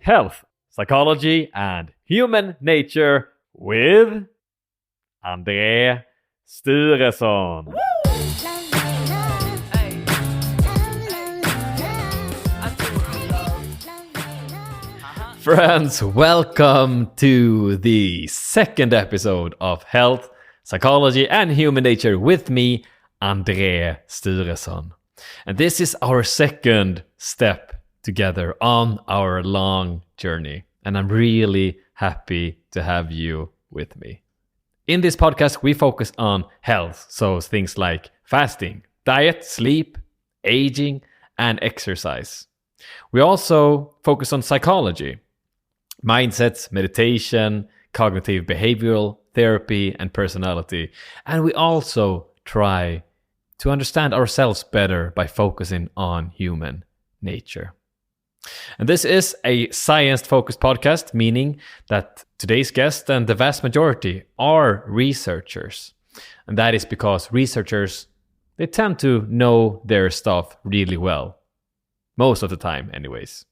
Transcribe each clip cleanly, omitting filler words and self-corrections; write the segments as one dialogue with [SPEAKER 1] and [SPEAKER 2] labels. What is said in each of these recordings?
[SPEAKER 1] Health, Psychology and Human Nature with André Sturesson. Friends, welcome to the second episode of Health, Psychology and Human Nature with me, André Sturesson. And this is our second step together on our long journey. And I'm really happy to have you with me. In this podcast, we focus on health. So things like fasting, diet, sleep, aging, and exercise. We also focus on psychology, mindsets, meditation, cognitive behavioral therapy, and personality. And we also try to understand ourselves better by focusing on human nature. And this is a science-focused podcast, meaning that today's guest and the vast majority are researchers. And that is because researchers, they tend to know their stuff really well. Most of the time, anyways.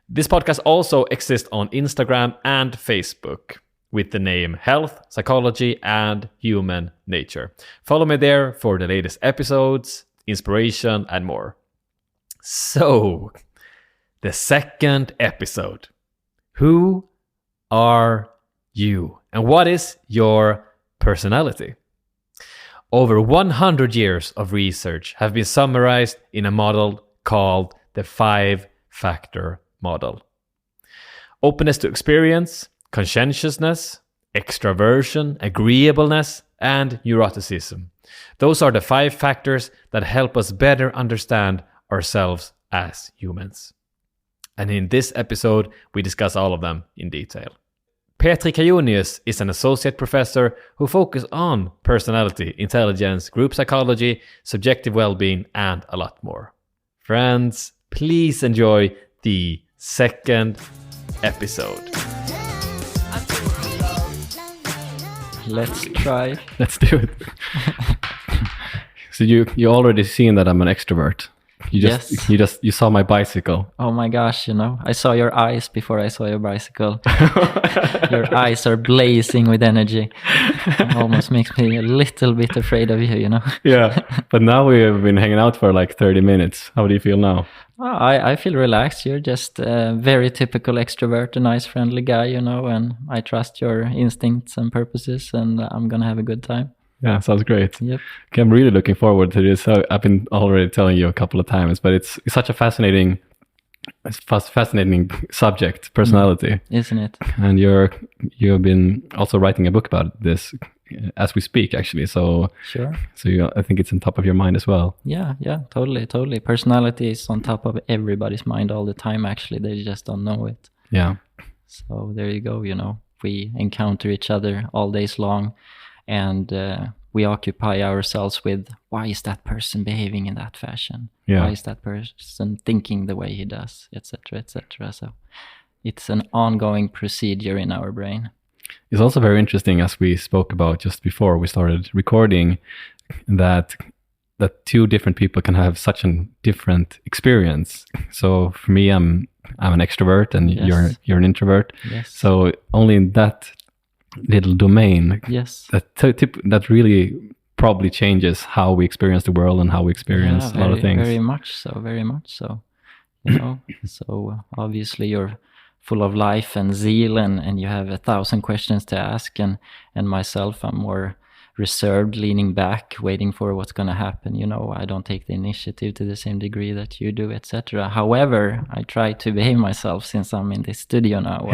[SPEAKER 1] This podcast also exists on Instagram and Facebook with the name Health, Psychology and Human Nature. Follow me there for the latest episodes, inspiration, and more. So, the second episode. Who are you? And what is your personality? Over 100 years of research have been summarized in a model called the 5-factor model. Openness to experience, conscientiousness, extraversion, agreeableness, and neuroticism. Those are the 5 factors that help us better understand ourselves as humans. And in this episode, we discuss all of them in detail. Petri Kajonius is an associate professor who focuses on personality, intelligence, group psychology, subjective well-being, and a lot more. Friends, please enjoy the second episode.
[SPEAKER 2] Let's try.
[SPEAKER 3] Let's do it. So you already seen that I'm an extrovert. You saw my bicycle.
[SPEAKER 2] Oh my gosh, I saw your eyes before I saw your bicycle. Your eyes are blazing with energy. It almost makes me a little bit afraid of you,
[SPEAKER 3] Yeah, but now we have been hanging out for like 30 minutes. How do you feel now?
[SPEAKER 2] Oh, I feel relaxed. You're just a very typical extrovert, a nice, friendly guy, and I trust your instincts and purposes, and I'm going to have a good time.
[SPEAKER 3] Yeah, sounds great.
[SPEAKER 2] Yep.
[SPEAKER 3] Okay, I'm really looking forward to this. So I've been already telling you a couple of times, but it's such a fascinating subject, personality,
[SPEAKER 2] isn't it?
[SPEAKER 3] And you've been also writing a book about this as we speak, actually. So
[SPEAKER 2] sure.
[SPEAKER 3] So I think it's on top of your mind as well.
[SPEAKER 2] Yeah, totally. Personality is on top of everybody's mind all the time. Actually, they just don't know it.
[SPEAKER 3] Yeah.
[SPEAKER 2] So there you go. We encounter each other all days long. And we occupy ourselves with, why is that person behaving in that fashion?
[SPEAKER 3] Yeah.
[SPEAKER 2] Why is that person thinking the way he does, etc., etc. So it's an ongoing procedure in our brain.
[SPEAKER 3] It's also very interesting, as we spoke about just before we started recording, that two different people can have such a different experience. So for me, I'm an extrovert, and
[SPEAKER 2] yes.
[SPEAKER 3] you're an introvert.
[SPEAKER 2] Yes.
[SPEAKER 3] So only in that little domain,
[SPEAKER 2] yes,
[SPEAKER 3] that really probably changes how we experience the world and how we experience a lot of things.
[SPEAKER 2] Very much so. So obviously you're full of life and zeal, and you have 1,000 questions to ask, and myself, I'm more reserved, leaning back, waiting for what's going to happen. I don't take the initiative to the same degree that you do, etc. However, I try to behave myself since I'm in this studio now.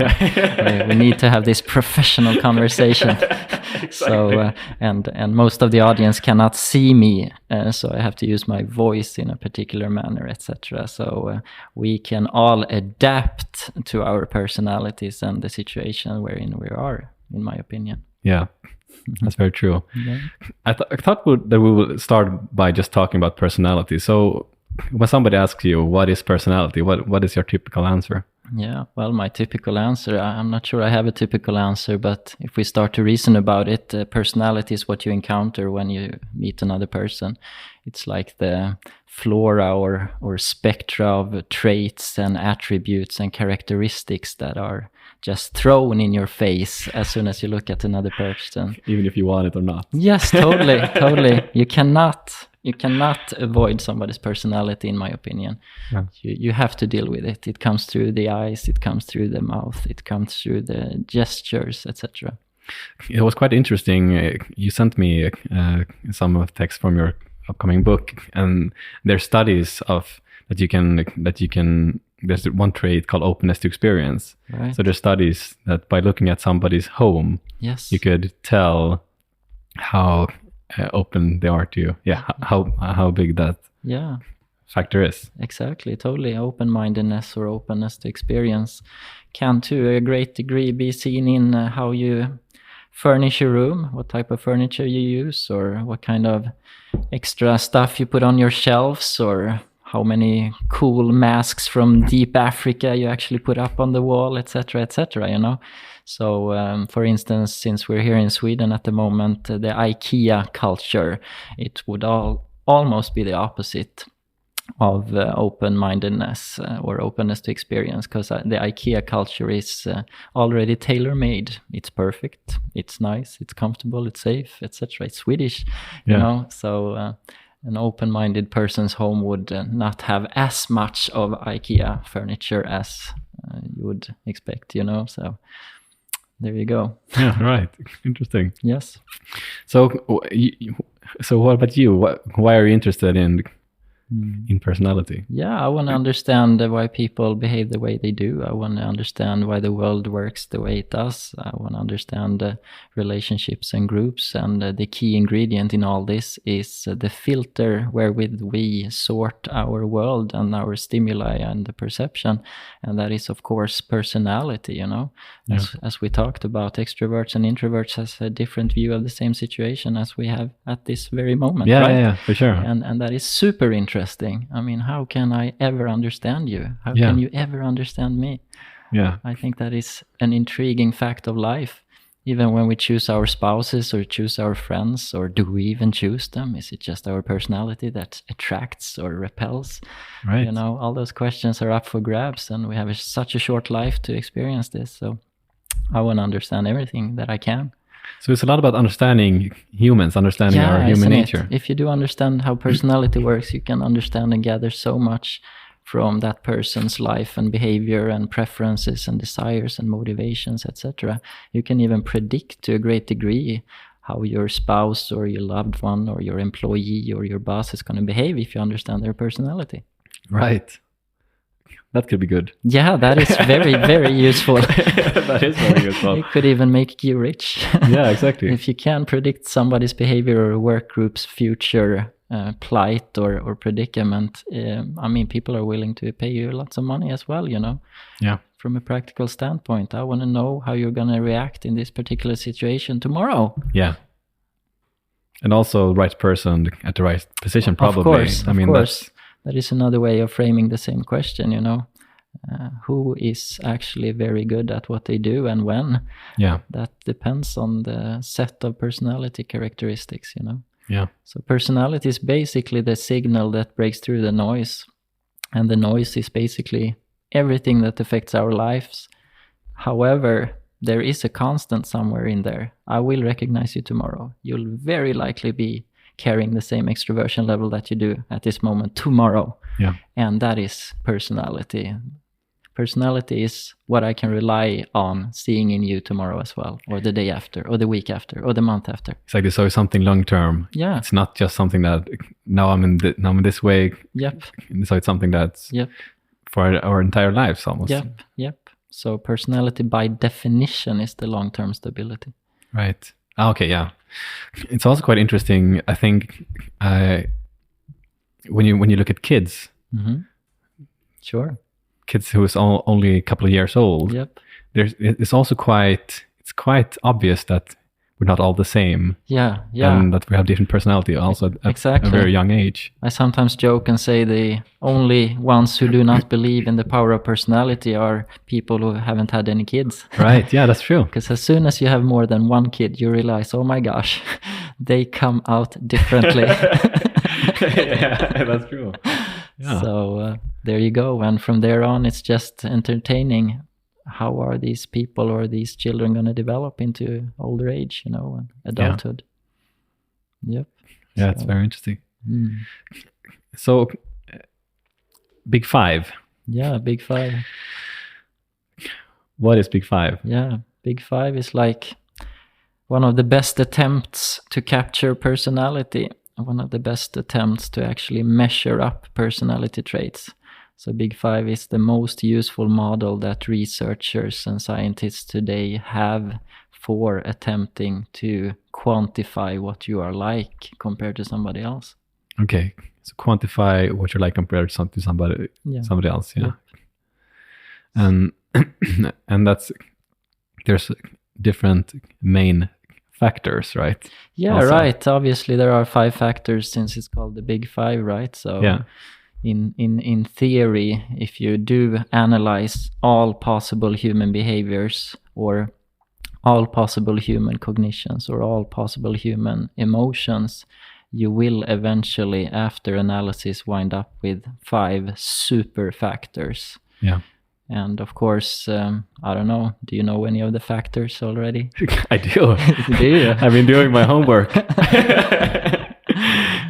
[SPEAKER 2] We need to have this professional conversation.
[SPEAKER 3] Exactly.
[SPEAKER 2] So, and most of the audience cannot see me, so I have to use my voice in a particular manner, etc. So we can all adapt to our personalities and the situation wherein we are, in my opinion.
[SPEAKER 3] Yeah. That's very true.
[SPEAKER 2] Yeah.
[SPEAKER 3] I thought that we will start by just talking about personality. So when somebody asks you, what is personality? What is your typical answer?
[SPEAKER 2] Yeah, well, my typical answer, I'm not sure I have a typical answer, but if we start to reason about it, personality is what you encounter when you meet another person. It's like the flora or spectra of traits and attributes and characteristics that are just thrown in your face as soon as you look at another person.
[SPEAKER 3] Even if you want it or not.
[SPEAKER 2] Yes, totally, totally. You cannot avoid somebody's personality, in my opinion.
[SPEAKER 3] Yeah.
[SPEAKER 2] You have to deal with it. It comes through the eyes, it comes through the mouth, it comes through the gestures, etc.
[SPEAKER 3] It was quite interesting. You sent me some of the text from your upcoming book, and there's studies of that you can. There's one trait called openness to experience.
[SPEAKER 2] Right.
[SPEAKER 3] So there's studies that by looking at somebody's home,
[SPEAKER 2] Yes.
[SPEAKER 3] you could tell how open they are to you. Yeah, how big that
[SPEAKER 2] Yeah.
[SPEAKER 3] factor is.
[SPEAKER 2] Exactly, totally. Open-mindedness or openness to experience can to a great degree be seen in how you furnish your room, what type of furniture you use, or what kind of extra stuff you put on your shelves, or how many cool masks from deep Africa you actually put up on the wall, etc., etc., you know. So, for instance, since we're here in Sweden at the moment, the IKEA culture, it would almost be the opposite of open-mindedness or openness to experience, because the IKEA culture is already tailor-made. It's perfect, it's nice, it's comfortable, it's safe, etc. It's Swedish, you know. So an open-minded person's home would not have as much of IKEA furniture as you would expect, you know. So there you go.
[SPEAKER 3] Yeah, right. Interesting.
[SPEAKER 2] Yes.
[SPEAKER 3] So what about you? Why are you interested in personality?
[SPEAKER 2] Yeah, I want to understand why people behave the way they do. I want to understand why the world works the way it does. I want to understand relationships and groups. And the key ingredient in all this is the filter wherewith we sort our world and our stimuli and the perception. And that is, of course, personality, you know.
[SPEAKER 3] Yeah.
[SPEAKER 2] As we talked about, extroverts and introverts has a different view of the same situation as we have at this very moment.
[SPEAKER 3] Yeah,
[SPEAKER 2] right?
[SPEAKER 3] yeah, for sure.
[SPEAKER 2] And that is super interesting. I mean, how can I ever understand you? How
[SPEAKER 3] Yeah.
[SPEAKER 2] can you ever understand me?
[SPEAKER 3] Yeah.
[SPEAKER 2] I think that is an intriguing fact of life. Even when we choose our spouses or choose our friends, or do we even choose them? Is it just our personality that attracts or repels?
[SPEAKER 3] Right.
[SPEAKER 2] You know, all those questions are up for grabs, and we have such a short life to experience this. So I want to understand everything that I can.
[SPEAKER 3] So it's a lot about understanding humans, understanding our human
[SPEAKER 2] isn't it?
[SPEAKER 3] nature.
[SPEAKER 2] If you do understand how personality works, you can understand and gather so much from that person's life and behavior and preferences and desires and motivations, etc. You can even predict to a great degree how your spouse or your loved one or your employee or your boss is going to behave if you understand their personality.
[SPEAKER 3] Right. That could be good.
[SPEAKER 2] Yeah, that is very, very useful.
[SPEAKER 3] That is very useful.
[SPEAKER 2] It could even make you rich.
[SPEAKER 3] Yeah, exactly.
[SPEAKER 2] If you can predict somebody's behavior or a work group's future plight or predicament, I mean, people are willing to pay you lots of money as well, you know.
[SPEAKER 3] Yeah.
[SPEAKER 2] From a practical standpoint, I want to know how you're going to react in this particular situation tomorrow.
[SPEAKER 3] Yeah. And also right person at the right position, probably.
[SPEAKER 2] Of course,
[SPEAKER 3] I mean,
[SPEAKER 2] that's... That is another way of framing the same question, you know. Who is actually very good at what they do and when?
[SPEAKER 3] Yeah.
[SPEAKER 2] That depends on the set of personality characteristics, you know.
[SPEAKER 3] Yeah.
[SPEAKER 2] So personality is basically the signal that breaks through the noise. And the noise is basically everything that affects our lives. However, there is a constant somewhere in there. I will recognize you tomorrow. You'll very likely be carrying the same extroversion level that you do at this moment tomorrow.
[SPEAKER 3] Yeah.
[SPEAKER 2] And that is personality. Personality is what I can rely on seeing in you tomorrow as well, or the day after, or the week after, or the month after.
[SPEAKER 3] Exactly. So it's something long term.
[SPEAKER 2] Yeah.
[SPEAKER 3] It's not just something that now I'm in this way.
[SPEAKER 2] Yep.
[SPEAKER 3] So it's something that's for our entire lives almost.
[SPEAKER 2] Yep. So personality by definition is the long-term stability.
[SPEAKER 3] Right. Okay, yeah. It's also quite interesting, I think, when you look at kids.
[SPEAKER 2] Mm-hmm. Sure.
[SPEAKER 3] Kids who is only a couple of years old.
[SPEAKER 2] Yep.
[SPEAKER 3] It's also quite obvious that we're not all the same.
[SPEAKER 2] Yeah.
[SPEAKER 3] And that we have different personality also at
[SPEAKER 2] Exactly.
[SPEAKER 3] a very young age.
[SPEAKER 2] I sometimes joke and say the only ones who do not believe in the power of personality are people who haven't had any kids.
[SPEAKER 3] Right, yeah, that's true.
[SPEAKER 2] Because as soon as you have more than one kid, you realize, oh my gosh, they come out differently.
[SPEAKER 3] Yeah, that's true. Yeah.
[SPEAKER 2] So there you go. And from there on, it's just entertaining. How are these people or these children going to develop into older age, and adulthood? Yep.
[SPEAKER 3] Yeah, it's very interesting.
[SPEAKER 2] Mm.
[SPEAKER 3] So, Big Five.
[SPEAKER 2] Yeah, Big Five.
[SPEAKER 3] What is Big Five?
[SPEAKER 2] Yeah, Big Five is like one of the best attempts to capture personality, one of the best attempts to actually measure up personality traits. So Big Five is the most useful model that researchers and scientists today have for attempting to quantify what you are like compared to somebody else.
[SPEAKER 3] Okay, so quantify what you're like compared to somebody else. Yeah, and that's there's different main factors, right?
[SPEAKER 2] Yeah,
[SPEAKER 3] also.
[SPEAKER 2] Right. Obviously, there are 5 factors since it's called the Big Five, right? So
[SPEAKER 3] yeah.
[SPEAKER 2] In theory, if you do analyze all possible human behaviors or all possible human cognitions or all possible human emotions, you will eventually, after analysis, wind up with 5 super factors.
[SPEAKER 3] Yeah.
[SPEAKER 2] And of course, I don't know, do you know any of the factors already?
[SPEAKER 3] I do.
[SPEAKER 2] Do you?
[SPEAKER 3] I've been doing my homework.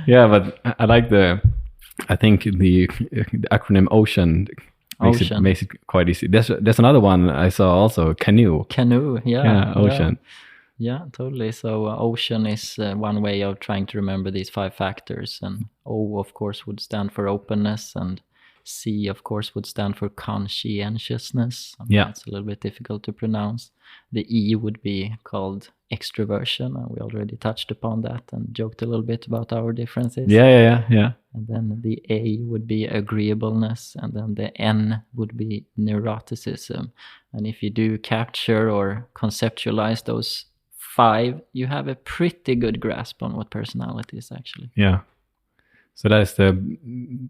[SPEAKER 3] Yeah, but I like I think the acronym OCEAN makes it quite easy. There's another one I saw also, canoe.
[SPEAKER 2] Canoe, yeah.
[SPEAKER 3] Yeah, ocean.
[SPEAKER 2] Yeah, totally. So ocean is one way of trying to remember these 5 factors. And O, of course, would stand for openness, and C, of course, would stand for conscientiousness. It's a little bit difficult to pronounce. The E would be called extraversion, and we already touched upon that and joked a little bit about our differences.
[SPEAKER 3] Yeah.
[SPEAKER 2] And then the A would be agreeableness, and then the N would be neuroticism. And if you do capture or conceptualize those 5, you have a pretty good grasp on what personality is actually.
[SPEAKER 3] Yeah. So that is the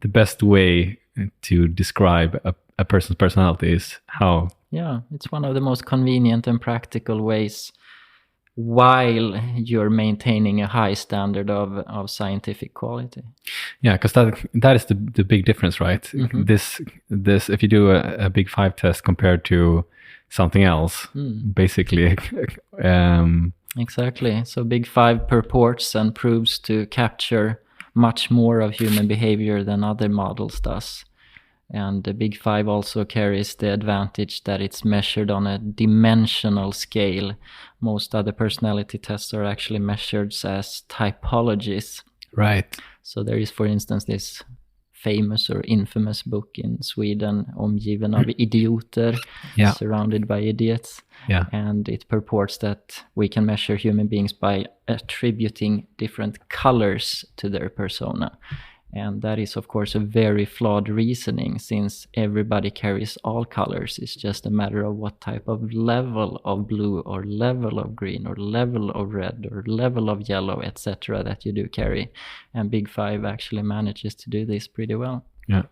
[SPEAKER 3] best way to describe a person's personality is how.
[SPEAKER 2] Yeah, it's one of the most convenient and practical ways while you're maintaining a high standard of scientific quality.
[SPEAKER 3] Yeah, because that is the big difference, right?
[SPEAKER 2] Mm-hmm.
[SPEAKER 3] This if you do a Big Five test compared to something else, basically.
[SPEAKER 2] Exactly. So Big Five purports and proves to capture much more of human behavior than other models does. And the Big Five also carries the advantage that it's measured on a dimensional scale. Most other personality tests are actually measured as typologies.
[SPEAKER 3] Right.
[SPEAKER 2] So there is, for instance, this famous or infamous book in Sweden, Omgiven av idioter, surrounded by idiots.
[SPEAKER 3] Yeah.
[SPEAKER 2] And it purports that we can measure human beings by attributing different colors to their persona. And that is, of course, a very flawed reasoning, since everybody carries all colors. It's just a matter of what type of level of blue or level of green or level of red or level of yellow, etc. that you do carry. And Big Five actually manages to do this pretty well.
[SPEAKER 3] Yeah,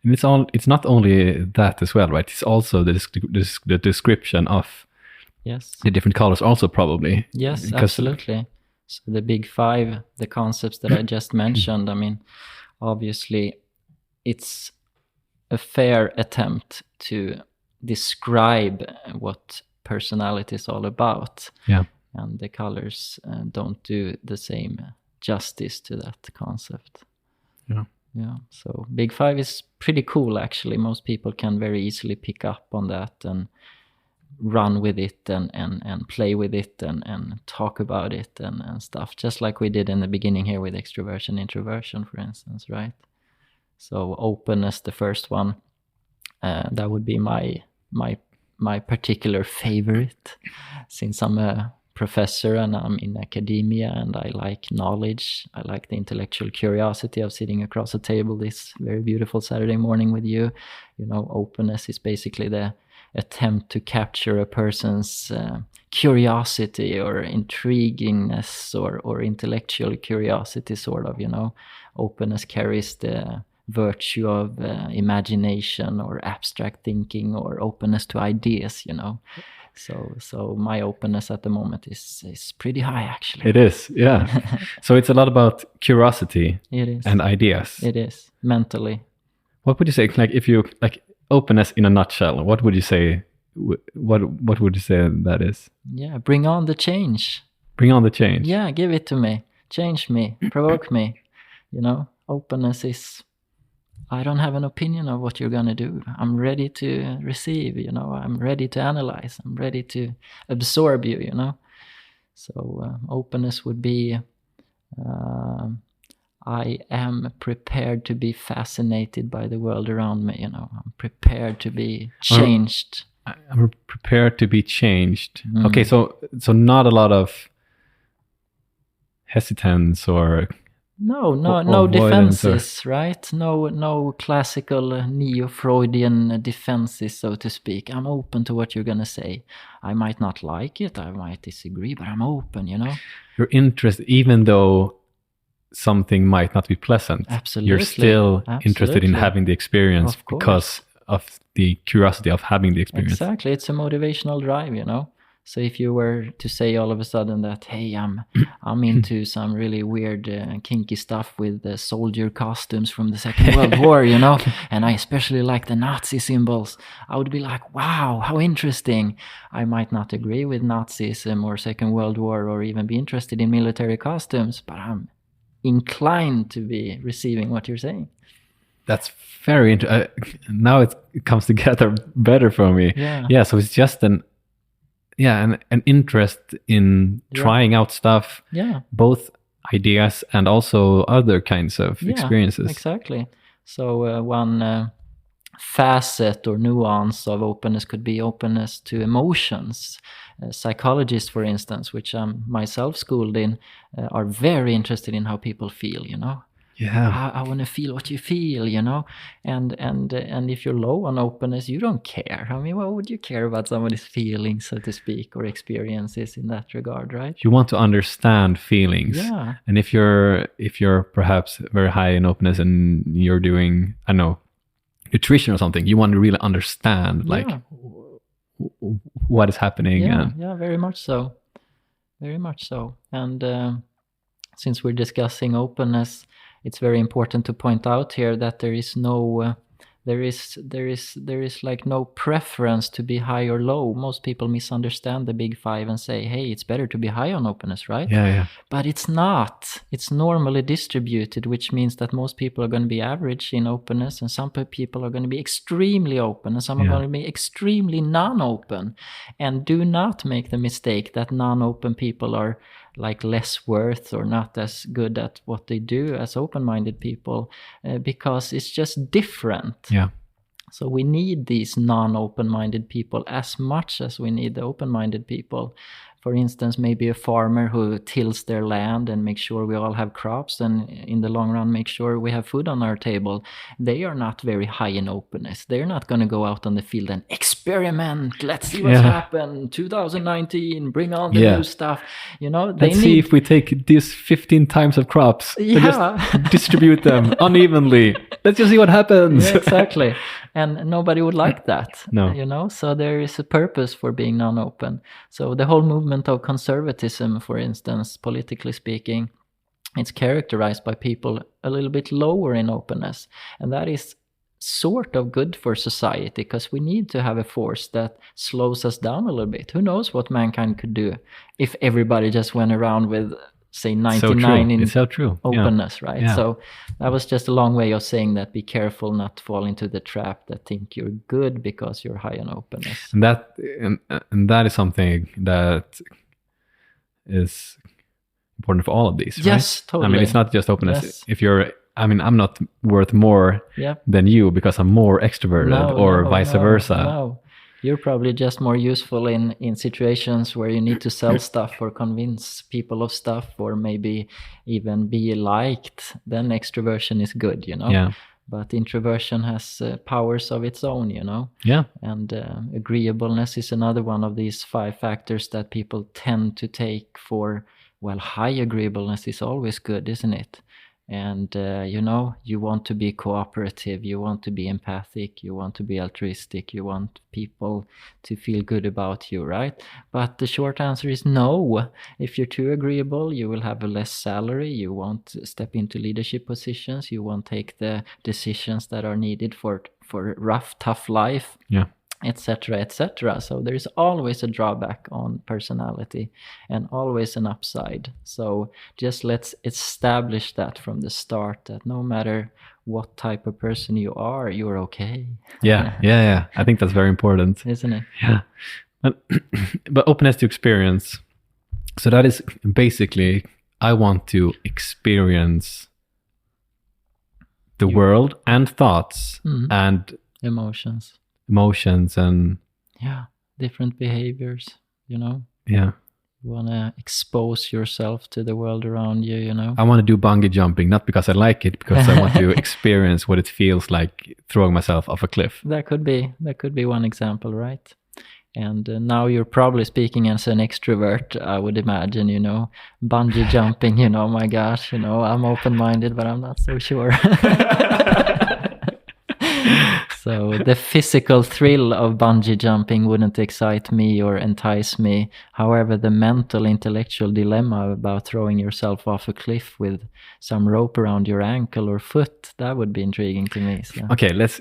[SPEAKER 3] and it's not only that as well, right? It's also the description of the different colors also, probably.
[SPEAKER 2] Yes, absolutely. So the Big Five, the concepts that I just mentioned, I mean, obviously, it's a fair attempt to describe what personality is all about.
[SPEAKER 3] Yeah.
[SPEAKER 2] And the colors don't do the same justice to that concept.
[SPEAKER 3] Yeah.
[SPEAKER 2] Yeah. So Big Five is pretty cool, actually. Most people can very easily pick up on that and run with it and play with it and talk about it and stuff, just like we did in the beginning here with extroversion, introversion, for instance, right? So openness, the first one, that would be my particular favorite, since I'm a professor and I'm in academia and I like knowledge. I like the intellectual curiosity of sitting across a table this very beautiful Saturday morning with you. Openness is basically the attempt to capture a person's curiosity or intriguingness or intellectual curiosity, sort of. Openness carries the virtue of imagination or abstract thinking or openness to ideas. So my openness at the moment is pretty high, actually.
[SPEAKER 3] It is, yeah. So it's a lot about curiosity.
[SPEAKER 2] It is.
[SPEAKER 3] And ideas.
[SPEAKER 2] It is, mentally.
[SPEAKER 3] What would you say, like, if you, like, openness in a nutshell, what would you say, what would you say that is?
[SPEAKER 2] Yeah, bring on the change.
[SPEAKER 3] Bring on the change.
[SPEAKER 2] Yeah, give it to me. Change me, provoke me. Openness is, I don't have an opinion of what you're going to do. I'm ready to receive, I'm ready to analyze. I'm ready to absorb you, So openness would be, I am prepared to be fascinated by the world around me, I'm prepared to be changed.
[SPEAKER 3] I'm prepared to be changed. Okay, so not a lot of hesitance or...
[SPEAKER 2] No defenses, right? No classical neo-Freudian defenses, so to speak. I'm open to what you're going to say. I might not like it, I might disagree, but I'm open,
[SPEAKER 3] You're interested, even though something might not be pleasant.
[SPEAKER 2] Absolutely.
[SPEAKER 3] You're still interested in having the experience because of the curiosity of having the experience.
[SPEAKER 2] Exactly. It's a motivational drive, So if you were to say all of a sudden that, hey, I'm into some really weird kinky stuff with the soldier costumes from the Second World War, and I especially like the Nazi symbols, I would be like, wow, how interesting. I might not agree with Nazism or Second World War or even be interested in military costumes, but I'm inclined to be receiving what you're saying.
[SPEAKER 3] That's very interesting. Now it comes together better for me. Yeah, so it's just an interest in trying out stuff, both ideas and also other kinds of experiences.
[SPEAKER 2] Exactly. So one facet or nuance of openness could be openness to emotions. Psychologists, for instance, which I'm myself schooled in, are very interested in how people feel,
[SPEAKER 3] Yeah,
[SPEAKER 2] I want to feel what you feel, and if you're low on openness, you don't care. I mean, what would you care about somebody's feelings, so to speak, or experiences in that regard, right?
[SPEAKER 3] You want to understand feelings.
[SPEAKER 2] Yeah.
[SPEAKER 3] And if you're perhaps very high in openness and you're doing, I don't know, nutrition or something, you want to really understand what is happening.
[SPEAKER 2] Yeah, very much so. Very much so. And since we're discussing openness, it's very important to point out here that there is no like no preference to be high or low. Most people misunderstand the big five and say, hey, it's better to be high on openness, right?
[SPEAKER 3] Yeah.
[SPEAKER 2] But it's not. It's normally distributed, which means that most people are going to be average in openness, and some people are going to be extremely open, and some are going to be extremely non-open. And do not make the mistake that non-open people are like less worth or not as good at what they do as open-minded people, because it's just different.
[SPEAKER 3] Yeah.
[SPEAKER 2] So we need these non-open-minded people as much as we need the open-minded people. For instance, maybe a farmer who tills their land and makes sure we all have crops and in the long run make sure we have food on our table. They are not very high in openness. They're not going to go out on the field and experiment. Let's see what's happened. 2019, bring on the new stuff.
[SPEAKER 3] Let's see if we take these 15 times of crops and just distribute them unevenly. Let's just see what happens.
[SPEAKER 2] Yeah, exactly. And nobody would like that.
[SPEAKER 3] No.
[SPEAKER 2] So there is a purpose for being non-open. So the whole movement of conservatism, for instance, politically speaking, it's characterized by people a little bit lower in openness. And that is sort of good for society, because we need to have a force that slows us down a little bit. Who knows what mankind could do if everybody just went around with, say, 99 in openness, right?
[SPEAKER 3] Yeah.
[SPEAKER 2] So that was just a long way of saying that be careful not to fall into the trap that think you're good because you're high on openness.
[SPEAKER 3] And that is something that is important for all of these, right?
[SPEAKER 2] Yes, totally.
[SPEAKER 3] I mean, it's not just openness. Yes. I'm not worth more than you because I'm more extroverted or vice versa.
[SPEAKER 2] No. You're probably just more useful in situations where you need to sell stuff or convince people of stuff or maybe even be liked. Then extroversion is good, you know.
[SPEAKER 3] Yeah.
[SPEAKER 2] But introversion has powers of its own, you know.
[SPEAKER 3] Yeah.
[SPEAKER 2] And agreeableness is another one of these 5 factors that people tend to take for, well, high agreeableness is always good, isn't it? And, you know, you want to be cooperative, you want to be empathic, you want to be altruistic, you want people to feel good about you, right? But the short answer is no. If you're too agreeable, you will have a less salary, you won't step into leadership positions, you won't take the decisions that are needed for rough, tough life.
[SPEAKER 3] Yeah.
[SPEAKER 2] Etc., etc. So there's always a drawback on personality and always an upside. So just let's establish that from the start, that no matter what type of person you are, you're okay.
[SPEAKER 3] Yeah. I think that's very important.
[SPEAKER 2] Isn't it?
[SPEAKER 3] Yeah. But openness to experience. So that is basically, I want to experience the world and thoughts and emotions and
[SPEAKER 2] different behaviors, you know.
[SPEAKER 3] You
[SPEAKER 2] want to expose yourself to the world around you, you know.
[SPEAKER 3] I want to do bungee jumping, not because I like it, because I want to experience what it feels like throwing myself off a cliff.
[SPEAKER 2] That could be one example, right? And now you're probably speaking as an extrovert, I would imagine, you know. Bungee jumping, you know, my gosh, you know, I'm open-minded, but I'm not so sure. So the physical thrill of bungee jumping wouldn't excite me or entice me. However, the mental, intellectual dilemma about throwing yourself off a cliff with some rope around your ankle or foot, that would be intriguing to me. So.
[SPEAKER 3] Okay, let's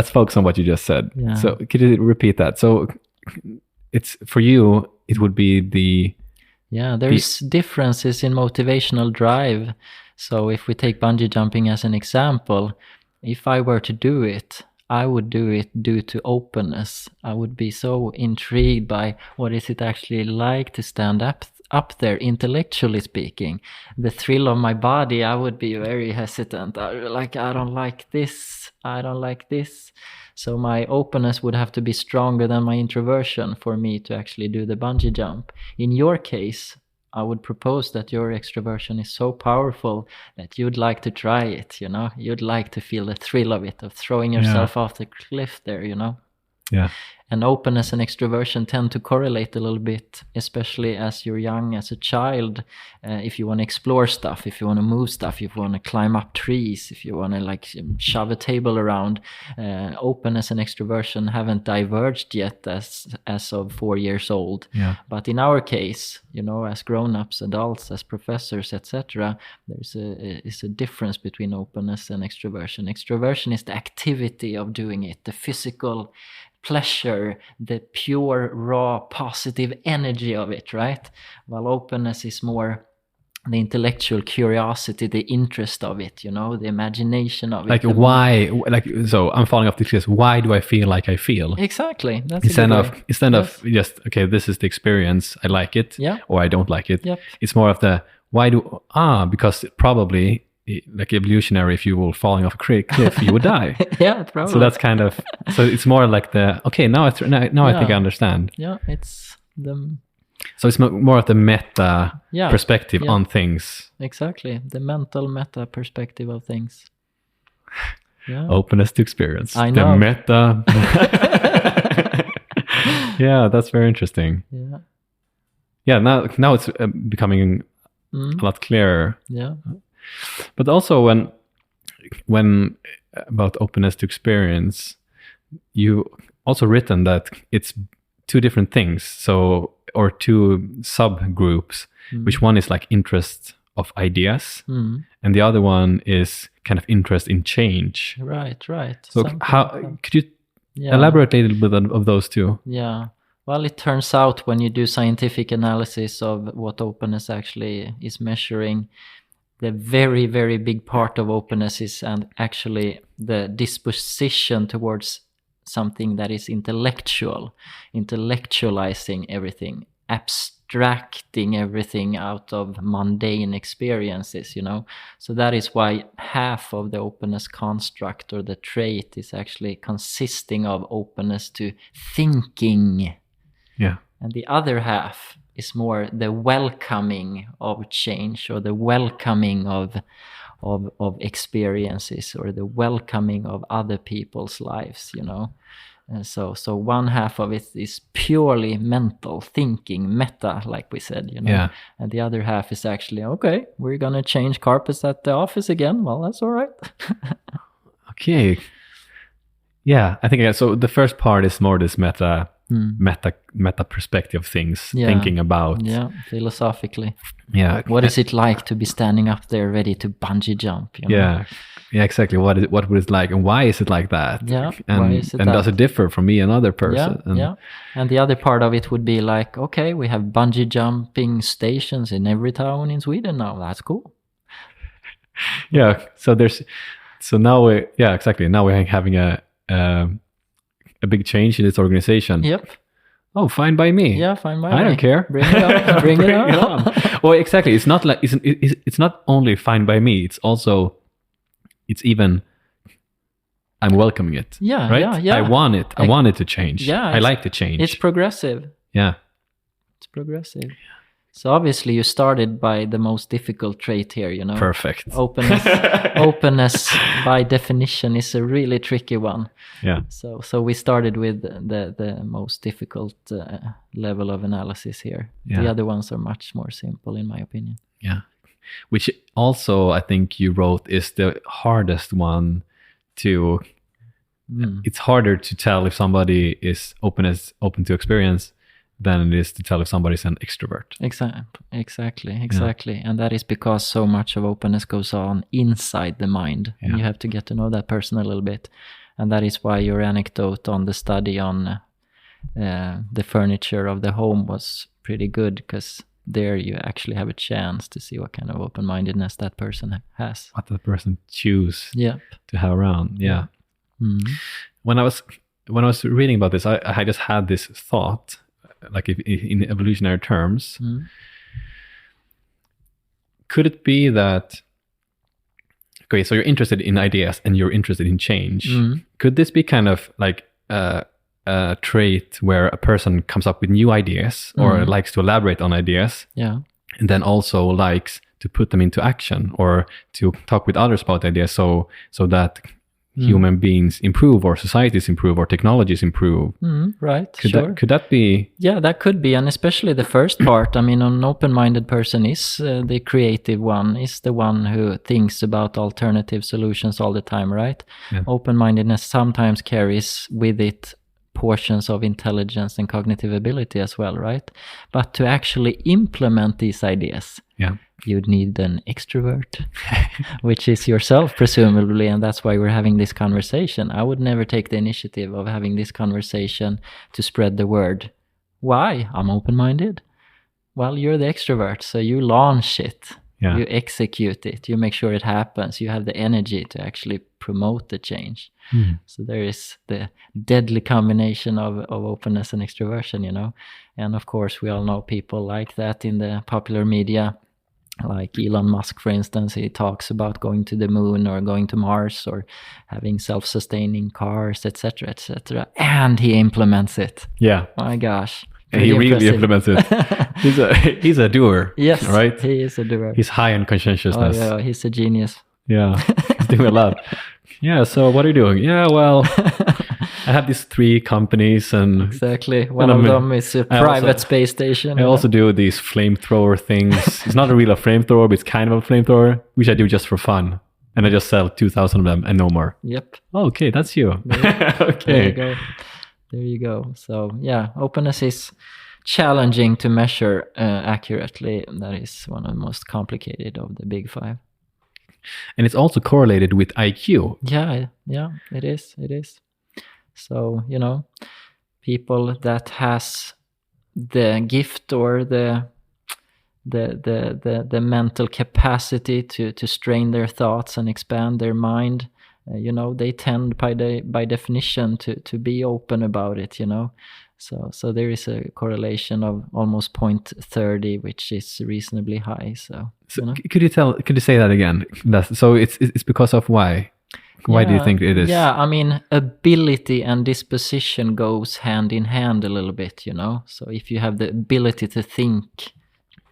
[SPEAKER 3] focus on what you just said.
[SPEAKER 2] Yeah.
[SPEAKER 3] So could you repeat that? So it's for you, it would be the...
[SPEAKER 2] Yeah, there's differences in motivational drive. So if we take bungee jumping as an example, if I were to do it, I would do it due to openness. I would be so intrigued by what is it actually like to stand up there, intellectually speaking. The thrill of my body, I would be very hesitant. I don't like this. So my openness would have to be stronger than my introversion for me to actually do the bungee jump. In your case, I would propose that your extroversion is so powerful that you'd like to try it, you know? You'd like to feel the thrill of it, of throwing yourself off the cliff there, you know?
[SPEAKER 3] Yeah.
[SPEAKER 2] And openness and extroversion tend to correlate a little bit, especially as you're young, as a child. If you want to explore stuff, if you want to move stuff, if you want to climb up trees, if you want to shove a table around, openness and extroversion haven't diverged yet as of 4 years old.
[SPEAKER 3] Yeah.
[SPEAKER 2] But in our case, you know, as grown-ups, adults, as professors, etc., there's a difference between openness and extroversion. Extroversion is the activity of doing it, the physical pleasure, the pure, raw, positive energy of it, right? While openness is more the intellectual curiosity, the interest of it, you know, the imagination of it.
[SPEAKER 3] So I'm falling off the cliff. Why do I feel like I feel?
[SPEAKER 2] Exactly. That's
[SPEAKER 3] instead of just, okay, this is the experience, I like it, or I don't like it.
[SPEAKER 2] Yep.
[SPEAKER 3] It's more of the, because probably, like evolutionary, if you were falling off a cliff, you would die.
[SPEAKER 2] Yeah, probably.
[SPEAKER 3] So that's kind of, so it's more like the, okay, now I think I understand.
[SPEAKER 2] Yeah, it's the...
[SPEAKER 3] So it's more of the meta perspective on things.
[SPEAKER 2] Exactly, the mental meta perspective of things. Yeah.
[SPEAKER 3] Openness to experience.
[SPEAKER 2] I know.
[SPEAKER 3] The meta. Yeah, that's very interesting.
[SPEAKER 2] Yeah.
[SPEAKER 3] Yeah, now it's becoming a lot clearer.
[SPEAKER 2] Yeah.
[SPEAKER 3] But also when about openness to experience, you also written that it's two different things, or two subgroups, which one is like interest of ideas, and the other one is kind of interest in change.
[SPEAKER 2] Right.
[SPEAKER 3] So could you elaborate a little bit of those two?
[SPEAKER 2] Yeah. Well, it turns out when you do scientific analysis of what openness actually is measuring, the very, very big part of openness is actually the disposition towards something that is intellectual, intellectualizing everything, extracting everything out of mundane experiences, So that is why half of the openness construct or the trait is actually consisting of openness to thinking.
[SPEAKER 3] Yeah.
[SPEAKER 2] And the other half is more the welcoming of change, or the welcoming of experiences, or the welcoming of other people's lives, And so one half of it is purely mental thinking, meta, like we said,
[SPEAKER 3] Yeah.
[SPEAKER 2] And the other half is actually, okay, we're going to change carpets at the office again. Well, that's all right.
[SPEAKER 3] Okay. Yeah, I think so. The first part is more this meta perspective of things, thinking about.
[SPEAKER 2] Yeah, philosophically.
[SPEAKER 3] Yeah.
[SPEAKER 2] What is it like to be standing up there ready to bungee jump?
[SPEAKER 3] Yeah. Yeah, exactly. What would it like, and why is it like that?
[SPEAKER 2] Yeah.
[SPEAKER 3] And,
[SPEAKER 2] why is it
[SPEAKER 3] and
[SPEAKER 2] that?
[SPEAKER 3] does it differ from me, another person?
[SPEAKER 2] Yeah. And the other part of it would be like, okay, we have bungee jumping stations in every town in Sweden now. That's cool.
[SPEAKER 3] Yeah. So now exactly. Now we're having a big change in this organization.
[SPEAKER 2] Yep.
[SPEAKER 3] Oh, fine by me.
[SPEAKER 2] Yeah, fine by me.
[SPEAKER 3] I don't care.
[SPEAKER 2] Bring it on. Bring it on.
[SPEAKER 3] Well, exactly. It's not like it's not only fine by me. It's even I'm welcoming it.
[SPEAKER 2] Yeah,
[SPEAKER 3] right.
[SPEAKER 2] Yeah.
[SPEAKER 3] I want it. I want it to change.
[SPEAKER 2] Yeah,
[SPEAKER 3] I like to change.
[SPEAKER 2] It's progressive.
[SPEAKER 3] Yeah.
[SPEAKER 2] It's progressive. So obviously you started by the most difficult trait here,
[SPEAKER 3] Perfect.
[SPEAKER 2] Openness by definition is a really tricky one.
[SPEAKER 3] Yeah.
[SPEAKER 2] So we started with the most difficult level of analysis here.
[SPEAKER 3] Yeah.
[SPEAKER 2] The other ones are much more simple, in my opinion.
[SPEAKER 3] Yeah. Which also I think you wrote is the hardest one to. It's harder to tell if somebody is open to experience than it is to tell if somebody's an extrovert.
[SPEAKER 2] Exactly. Yeah. And that is because so much of openness goes on inside the mind. And you have to get to know that person a little bit. And that is why your anecdote on the study on the furniture of the home was pretty good, because there you actually have a chance to see what kind of open-mindedness that person has.
[SPEAKER 3] What the person choose
[SPEAKER 2] to
[SPEAKER 3] have around. Yeah.
[SPEAKER 2] Mm-hmm.
[SPEAKER 3] When I was reading about this, I just had this thought, like in evolutionary terms, could it be that, okay, so you're interested in ideas and you're interested in change. Could this be kind of like a trait where a person comes up with new ideas or likes to elaborate on ideas, and then also likes to put them into action or to talk with others about ideas so that human beings improve, or societies improve, or technologies improve?
[SPEAKER 2] Right.
[SPEAKER 3] Could that be?
[SPEAKER 2] Yeah, that could be, and especially the first part. I mean, an open-minded person is the creative one, is the one who thinks about alternative solutions all the time, right?
[SPEAKER 3] Yeah.
[SPEAKER 2] Open-mindedness sometimes carries with it portions of intelligence and cognitive ability as well, right? But to actually implement these ideas, you'd need an extrovert, which is yourself, presumably, and that's why we're having this conversation. I would never take the initiative of having this conversation to spread the word. Why? I'm open-minded. Well, you're the extrovert, so you launch it.
[SPEAKER 3] Yeah.
[SPEAKER 2] You execute it. You make sure it happens. You have the energy to actually promote the change. So there is the deadly combination of openness and extroversion, And of course, we all know people like that in the popular media. Like Elon Musk, for instance, he talks about going to the moon or going to Mars or having self-sustaining cars, etc., etc., and he implements it.
[SPEAKER 3] Yeah.
[SPEAKER 2] My gosh.
[SPEAKER 3] He really implements it. He's a doer.
[SPEAKER 2] Yes,
[SPEAKER 3] right?
[SPEAKER 2] He is a doer.
[SPEAKER 3] He's high on conscientiousness.
[SPEAKER 2] Oh, yeah, he's a genius.
[SPEAKER 3] Yeah, he's doing a lot. Yeah, so what are you doing? Yeah, well, I have these 3 companies and...
[SPEAKER 2] Exactly. One of them is a private space station.
[SPEAKER 3] I also do these flamethrower things. It's not a real flamethrower, but it's kind of a flamethrower, which I do just for fun. And I just sell 2,000 of them and no more.
[SPEAKER 2] Yep.
[SPEAKER 3] Oh, okay, that's you.
[SPEAKER 2] Okay. There you go. So, yeah, openness is challenging to measure accurately. That is one of the most complicated of the big 5.
[SPEAKER 3] And it's also correlated with IQ.
[SPEAKER 2] Yeah, it is. So, people that has the gift or the mental capacity to strain their thoughts and expand their mind they tend by definition to be open about it, So there is a correlation of almost 0.30, which is reasonably high. So
[SPEAKER 3] could you say that again? So it's because of why? Why do you think it is?
[SPEAKER 2] Yeah, I mean, ability and disposition goes hand in hand a little bit, So if you have the ability to think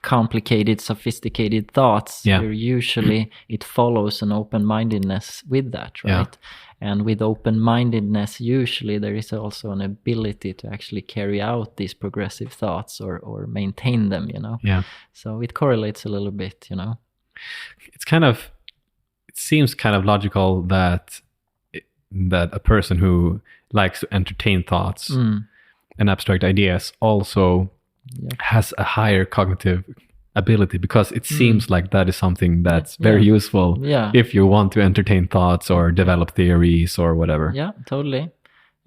[SPEAKER 2] complicated, sophisticated thoughts, it follows an open-mindedness with that, right? Yeah. And with open-mindedness, usually there is also an ability to actually carry out these progressive thoughts or maintain them,
[SPEAKER 3] Yeah.
[SPEAKER 2] So it correlates a little bit,
[SPEAKER 3] It seems kind of logical that a person who likes to entertain thoughts and abstract ideas also has a higher cognitive ability, because it seems like that is something that's very useful if you want to entertain thoughts or develop theories or whatever.
[SPEAKER 2] Yeah, totally.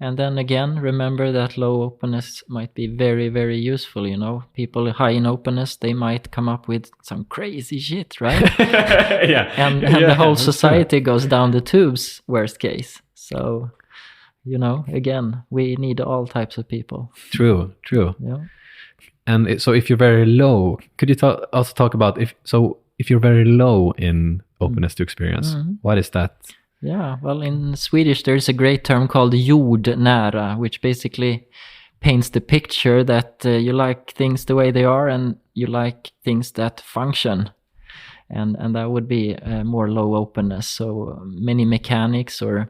[SPEAKER 2] And then again, remember that low openness might be very, very useful, People high in openness, they might come up with some crazy shit, right? And the whole society goes down the tubes, worst case. So, again, we need all types of people.
[SPEAKER 3] True.
[SPEAKER 2] Yeah.
[SPEAKER 3] And so if you're very low, could you also talk about if you're very low in openness to experience, what is that?
[SPEAKER 2] Yeah, well, in Swedish, there's a great term called jordnära, which basically paints the picture that you like things the way they are and you like things that function. And that would be more low openness. So many mechanics or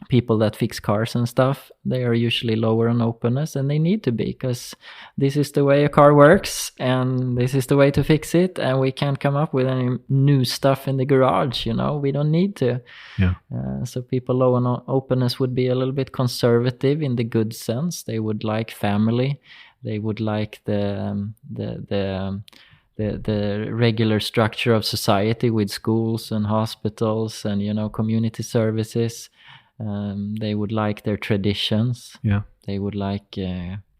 [SPEAKER 2] people that fix cars and stuff, they are usually lower on openness, and they need to be, because this is the way a car works and this is the way to fix it, and we can't come up with any new stuff in the garage, we don't need to. So people low on openness would be a little bit conservative in the good sense. They would like family, they would like the regular structure of society with schools and hospitals and community services. They would like their traditions. They would like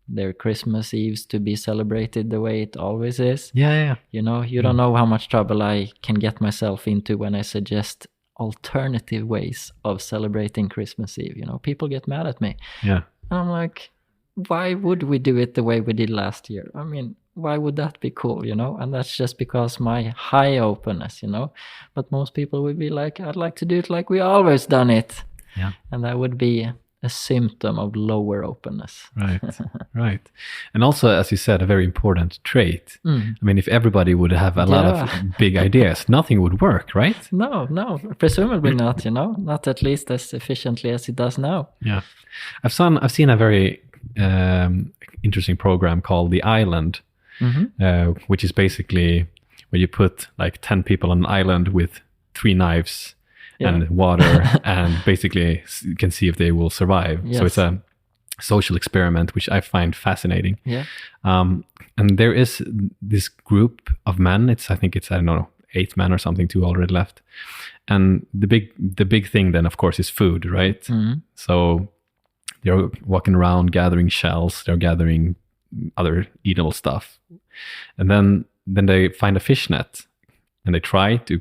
[SPEAKER 2] their Christmas Eves to be celebrated the way it always is. You don't know how much trouble I can get myself into when I suggest alternative ways of celebrating Christmas Eve. People get mad at me. And I'm like, why would we do it the way we did last year? I mean, why would that be cool, And that's just because my high openness, But most people would be like, I'd like to do it like we always done it. And that would be a symptom of lower openness.
[SPEAKER 3] Right. And also, as you said, a very important trait. I mean, if everybody would have a lot of big ideas, nothing would work, right?
[SPEAKER 2] No, presumably not, Not at least as efficiently as it does now.
[SPEAKER 3] Yeah. I've seen a very interesting program called The Island, which is basically where you put like 10 people on an island with 3 knives and water, and basically you can see if they will survive. So it's a social experiment, which I find fascinating. And there is this group of men. I think it's I don't know, 8 men or something, 2 already left. And the big thing then, of course, is food, right? So they're walking around gathering shells. They're gathering other eatable stuff, and then they find a fish net, and they try to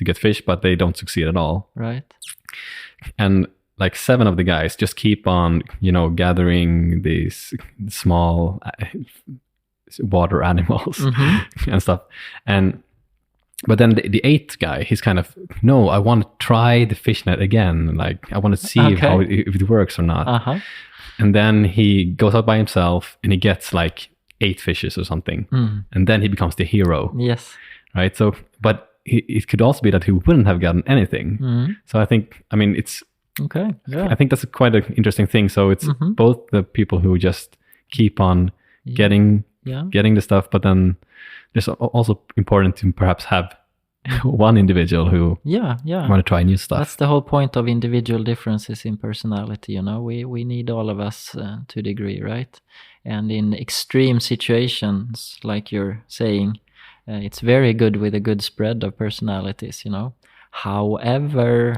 [SPEAKER 3] get fish, but they don't succeed at all.
[SPEAKER 2] Right.
[SPEAKER 3] And like 7 of the guys just keep on, gathering these small water animals and stuff. But then the 8th guy, he's kind of, no, I want to try the fish net again. Like, I want to see if it works or not. And then he goes out by himself and he gets like 8 fishes or something. And then he becomes the hero.
[SPEAKER 2] Yes.
[SPEAKER 3] Right. So, but it could also be that he wouldn't have gotten anything. So I mean, it's
[SPEAKER 2] okay. Yeah.
[SPEAKER 3] I think that's quite an interesting thing. So it's both the people who just keep on getting the stuff, but then there's also important to perhaps have one individual who want to try new stuff.
[SPEAKER 2] That's the whole point of individual differences in personality. We need all of us to a degree, right? And in extreme situations, like you're saying, it's very good with a good spread of personalities, However,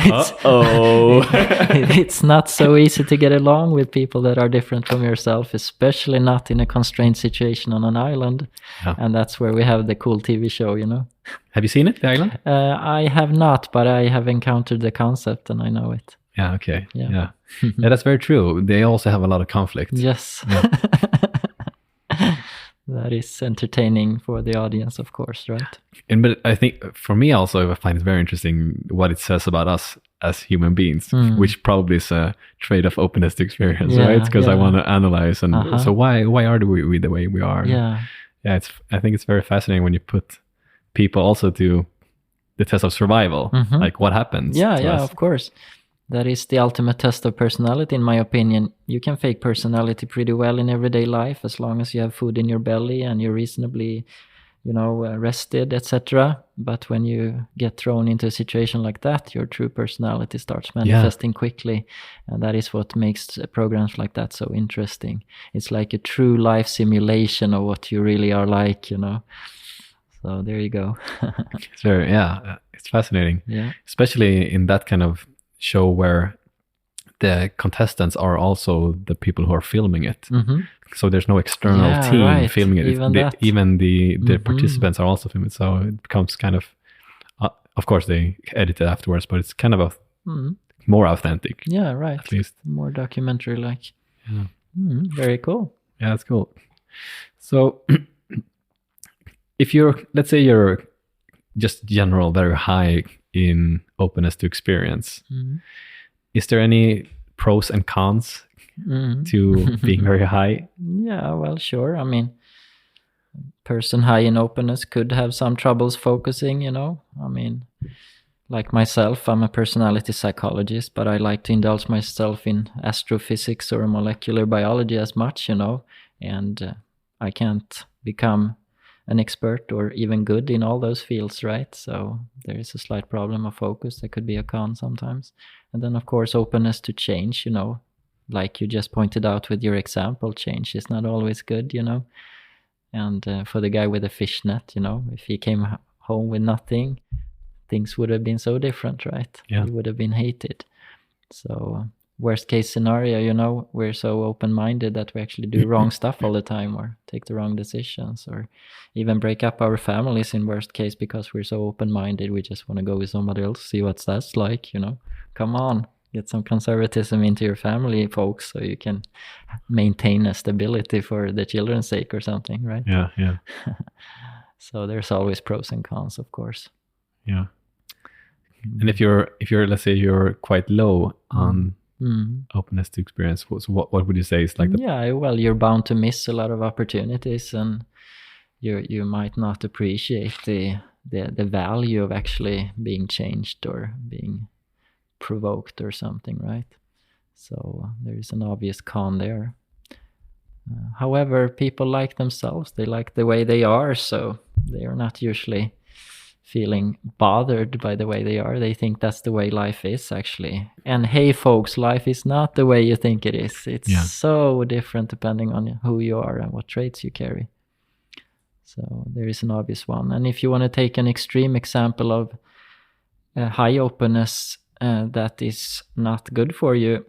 [SPEAKER 1] Uh-oh.
[SPEAKER 2] it's not so easy to get along with people that are different from yourself, especially not in a constrained situation on an island.
[SPEAKER 3] Yeah.
[SPEAKER 2] And that's where we have the cool TV show, you know.
[SPEAKER 3] Have you seen it, The Island?
[SPEAKER 2] I have not, but I have encountered the concept and I know it.
[SPEAKER 3] Yeah, okay.
[SPEAKER 2] Yeah.
[SPEAKER 3] Yeah. Yeah, that's very true. They also have a lot of conflict.
[SPEAKER 2] Yes. That is entertaining for the audience, of course, right?
[SPEAKER 3] But I think for me also, I find it very interesting what it says about us as human beings, which probably is a trait of openness to experience,
[SPEAKER 2] Yeah,
[SPEAKER 3] right? Because I
[SPEAKER 2] yeah.
[SPEAKER 3] want to analyze, and so why are we the way we are?
[SPEAKER 2] Yeah.
[SPEAKER 3] Yeah. I think it's very fascinating when you put people also to the test of survival, like what happens.
[SPEAKER 2] Yeah,
[SPEAKER 3] to
[SPEAKER 2] yeah,
[SPEAKER 3] us.
[SPEAKER 2] of course. That is the ultimate test of personality, in my opinion. You can fake personality pretty well in everyday life as long as you have food in your belly and you're reasonably, rested, etc. But when you get thrown into a situation like that, your true personality starts manifesting quickly. And that is what makes programs like that so interesting. It's like a true life simulation of what you really are like, So there you go.
[SPEAKER 3] It's fascinating.
[SPEAKER 2] Yeah.
[SPEAKER 3] Especially in that kind of show where the contestants are also the people who are filming it. So there's no external team filming it. Even the participants are also filming it. So it becomes kind of course they edit it afterwards, but it's kind of more authentic.
[SPEAKER 2] Yeah, right.
[SPEAKER 3] At least.
[SPEAKER 2] More documentary-like.
[SPEAKER 3] Yeah.
[SPEAKER 2] Very cool.
[SPEAKER 3] Yeah, that's cool. So let's say you're just general, very high in openness to experience, is there any pros and cons to being very high?
[SPEAKER 2] Yeah, well, sure. I mean, person high in openness could have some troubles focusing, I mean, like myself, I'm a personality psychologist, but I like to indulge myself in astrophysics or molecular biology as much, and I can't become an expert or even good in all those fields, right? So there is a slight problem of focus that could be a con sometimes. And then, of course, openness to change, like you just pointed out with your example, change is not always good, And for the guy with a fishnet, if he came home with nothing, things would have been so different, right?
[SPEAKER 3] Yeah.
[SPEAKER 2] He would have been hated. So worst case scenario, we're so open-minded that we actually do wrong stuff all the time or take the wrong decisions or even break up our families in worst case because we're so open-minded. We just want to go with somebody else, see what that's like, Come on, get some conservatism into your family, folks, so you can maintain a stability for the children's sake or something, right?
[SPEAKER 3] Yeah, yeah.
[SPEAKER 2] So there's always pros and cons, of course.
[SPEAKER 3] Yeah. And if you're let's say you're quite low on openness to experience, so what would you say is like
[SPEAKER 2] well, you're bound to miss a lot of opportunities, and you might not appreciate the value of actually being changed or being provoked or something, right? So there is an obvious con there. However, people like themselves, they like the way they are, so they are not usually feeling bothered by the way they are. They think that's the way life is, actually. And hey, folks, life is not the way you think it is. It's so different depending on who you are and what traits you carry. So there is an obvious one. And if you want to take an extreme example of high openness that is not good for you,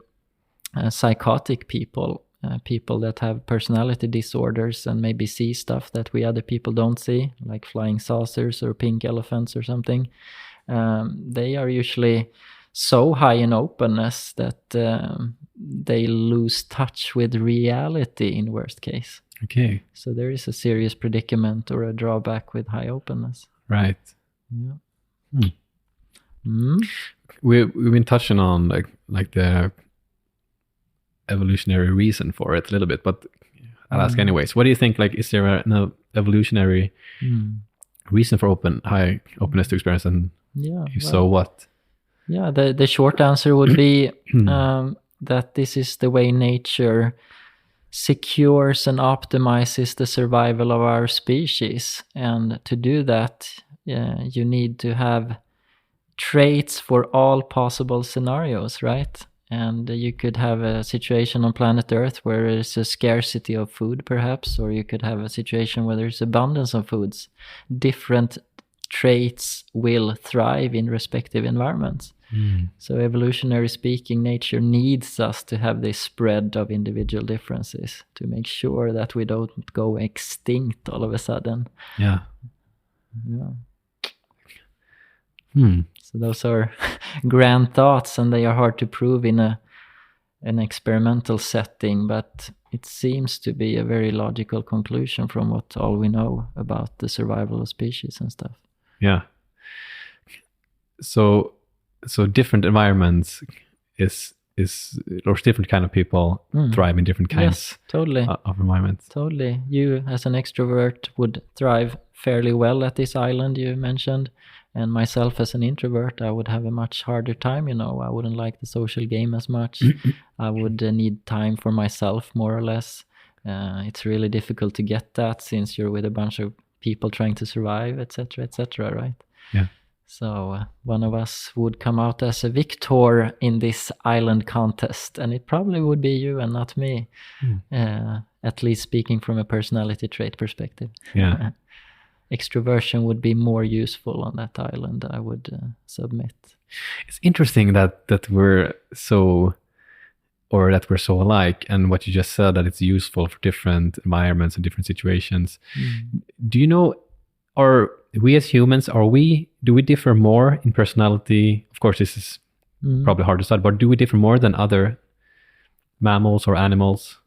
[SPEAKER 2] psychotic people, people that have personality disorders and maybe see stuff that we other people don't see, like flying saucers or pink elephants or something. They are usually so high in openness that they lose touch with reality in worst case.
[SPEAKER 3] Okay.
[SPEAKER 2] So there is a serious predicament or a drawback with high openness.
[SPEAKER 3] Right.
[SPEAKER 2] Yeah.
[SPEAKER 3] We've been touching on like the evolutionary reason for it a little bit, but I'll ask anyways. What do you think? Like, is there an evolutionary reason for high openness to experience? And if so, what?
[SPEAKER 2] Yeah, the short answer would be that this is the way nature secures and optimizes the survival of our species. And to do that, you need to have traits for all possible scenarios, right? And you could have a situation on planet Earth where there's a scarcity of food, perhaps, or you could have a situation where there's abundance of foods. Different traits will thrive in respective environments. So evolutionary speaking, nature needs us to have this spread of individual differences to make sure that we don't go extinct all of a sudden.
[SPEAKER 3] Yeah.
[SPEAKER 2] So those are grand thoughts, and they are hard to prove in an experimental setting, but it seems to be a very logical conclusion from what all we know about the survival of species and stuff.
[SPEAKER 3] Yeah. So different environments or different kind of people thrive in different kinds
[SPEAKER 2] totally.
[SPEAKER 3] Of environments.
[SPEAKER 2] Totally. You as an extrovert would thrive fairly well at this island you mentioned, and myself as an introvert, I would have a much harder time. I wouldn't like the social game as much. I would need time for myself, more or less. It's really difficult to get that since you're with a bunch of people trying to survive, etc., right?
[SPEAKER 3] Yeah.
[SPEAKER 2] So one of us would come out as a victor in this island contest, and it probably would be you and not me, at least speaking from a personality trait perspective.
[SPEAKER 3] Yeah.
[SPEAKER 2] Extroversion would be more useful on that island, I would submit.
[SPEAKER 3] It's interesting that we're so alike, and what you just said, that it's useful for different environments and different situations. Do you know, are we as humans, do we differ more in personality? Of course, this is probably hard to start, but do we differ more than other mammals or animals?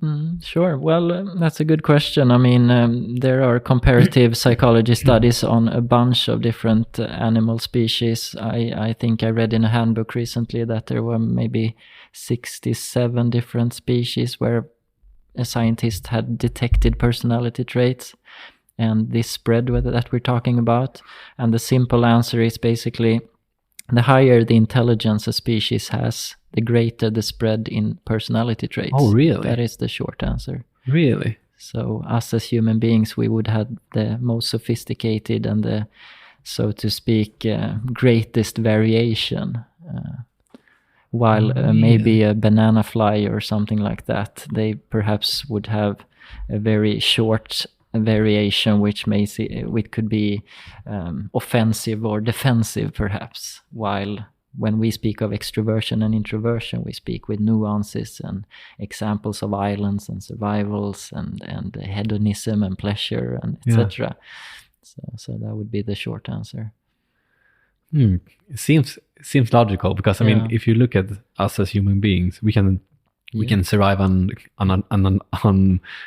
[SPEAKER 2] Sure. Well, that's a good question. I mean, there are comparative psychology studies on a bunch of different animal species. I think I read in a handbook recently that there were maybe 67 different species where a scientist had detected personality traits and this spread that we're talking about. And the simple answer is basically, the higher the intelligence a species has, the greater the spread in personality traits.
[SPEAKER 3] Oh, really?
[SPEAKER 2] That is the short answer.
[SPEAKER 3] Really?
[SPEAKER 2] So us as human beings, we would have the most sophisticated and the, so to speak, greatest variation. While maybe a banana fly or something like that, they perhaps would have a very short variation, which could be offensive or defensive, perhaps. While when we speak of extroversion and introversion, we speak with nuances and examples of islands and survivals and hedonism and pleasure and etc. So that would be the short answer.
[SPEAKER 3] It seems logical, because I mean, if you look at us as human beings, we can survive on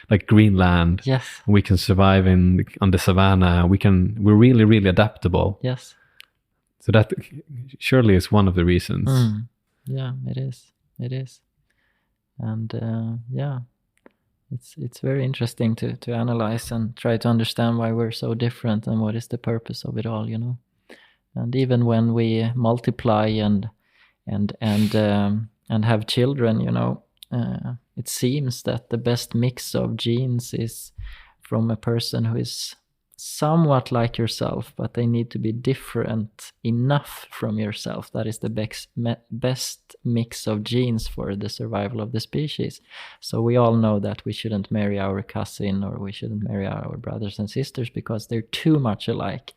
[SPEAKER 3] like Greenland.
[SPEAKER 2] Yes.
[SPEAKER 3] We can survive on the savannah. We're really, really adaptable.
[SPEAKER 2] Yes.
[SPEAKER 3] So that surely is one of the reasons.
[SPEAKER 2] Yeah, it is. And it's very interesting to analyze and try to understand why we're so different and what is the purpose of it all, And even when we multiply and have children, it seems that the best mix of genes is from a person who is somewhat like yourself, but they need to be different enough from yourself. That is the best mix of genes for the survival of the species. So we all know that we shouldn't marry our cousin, or we shouldn't marry our brothers and sisters because they're too much alike.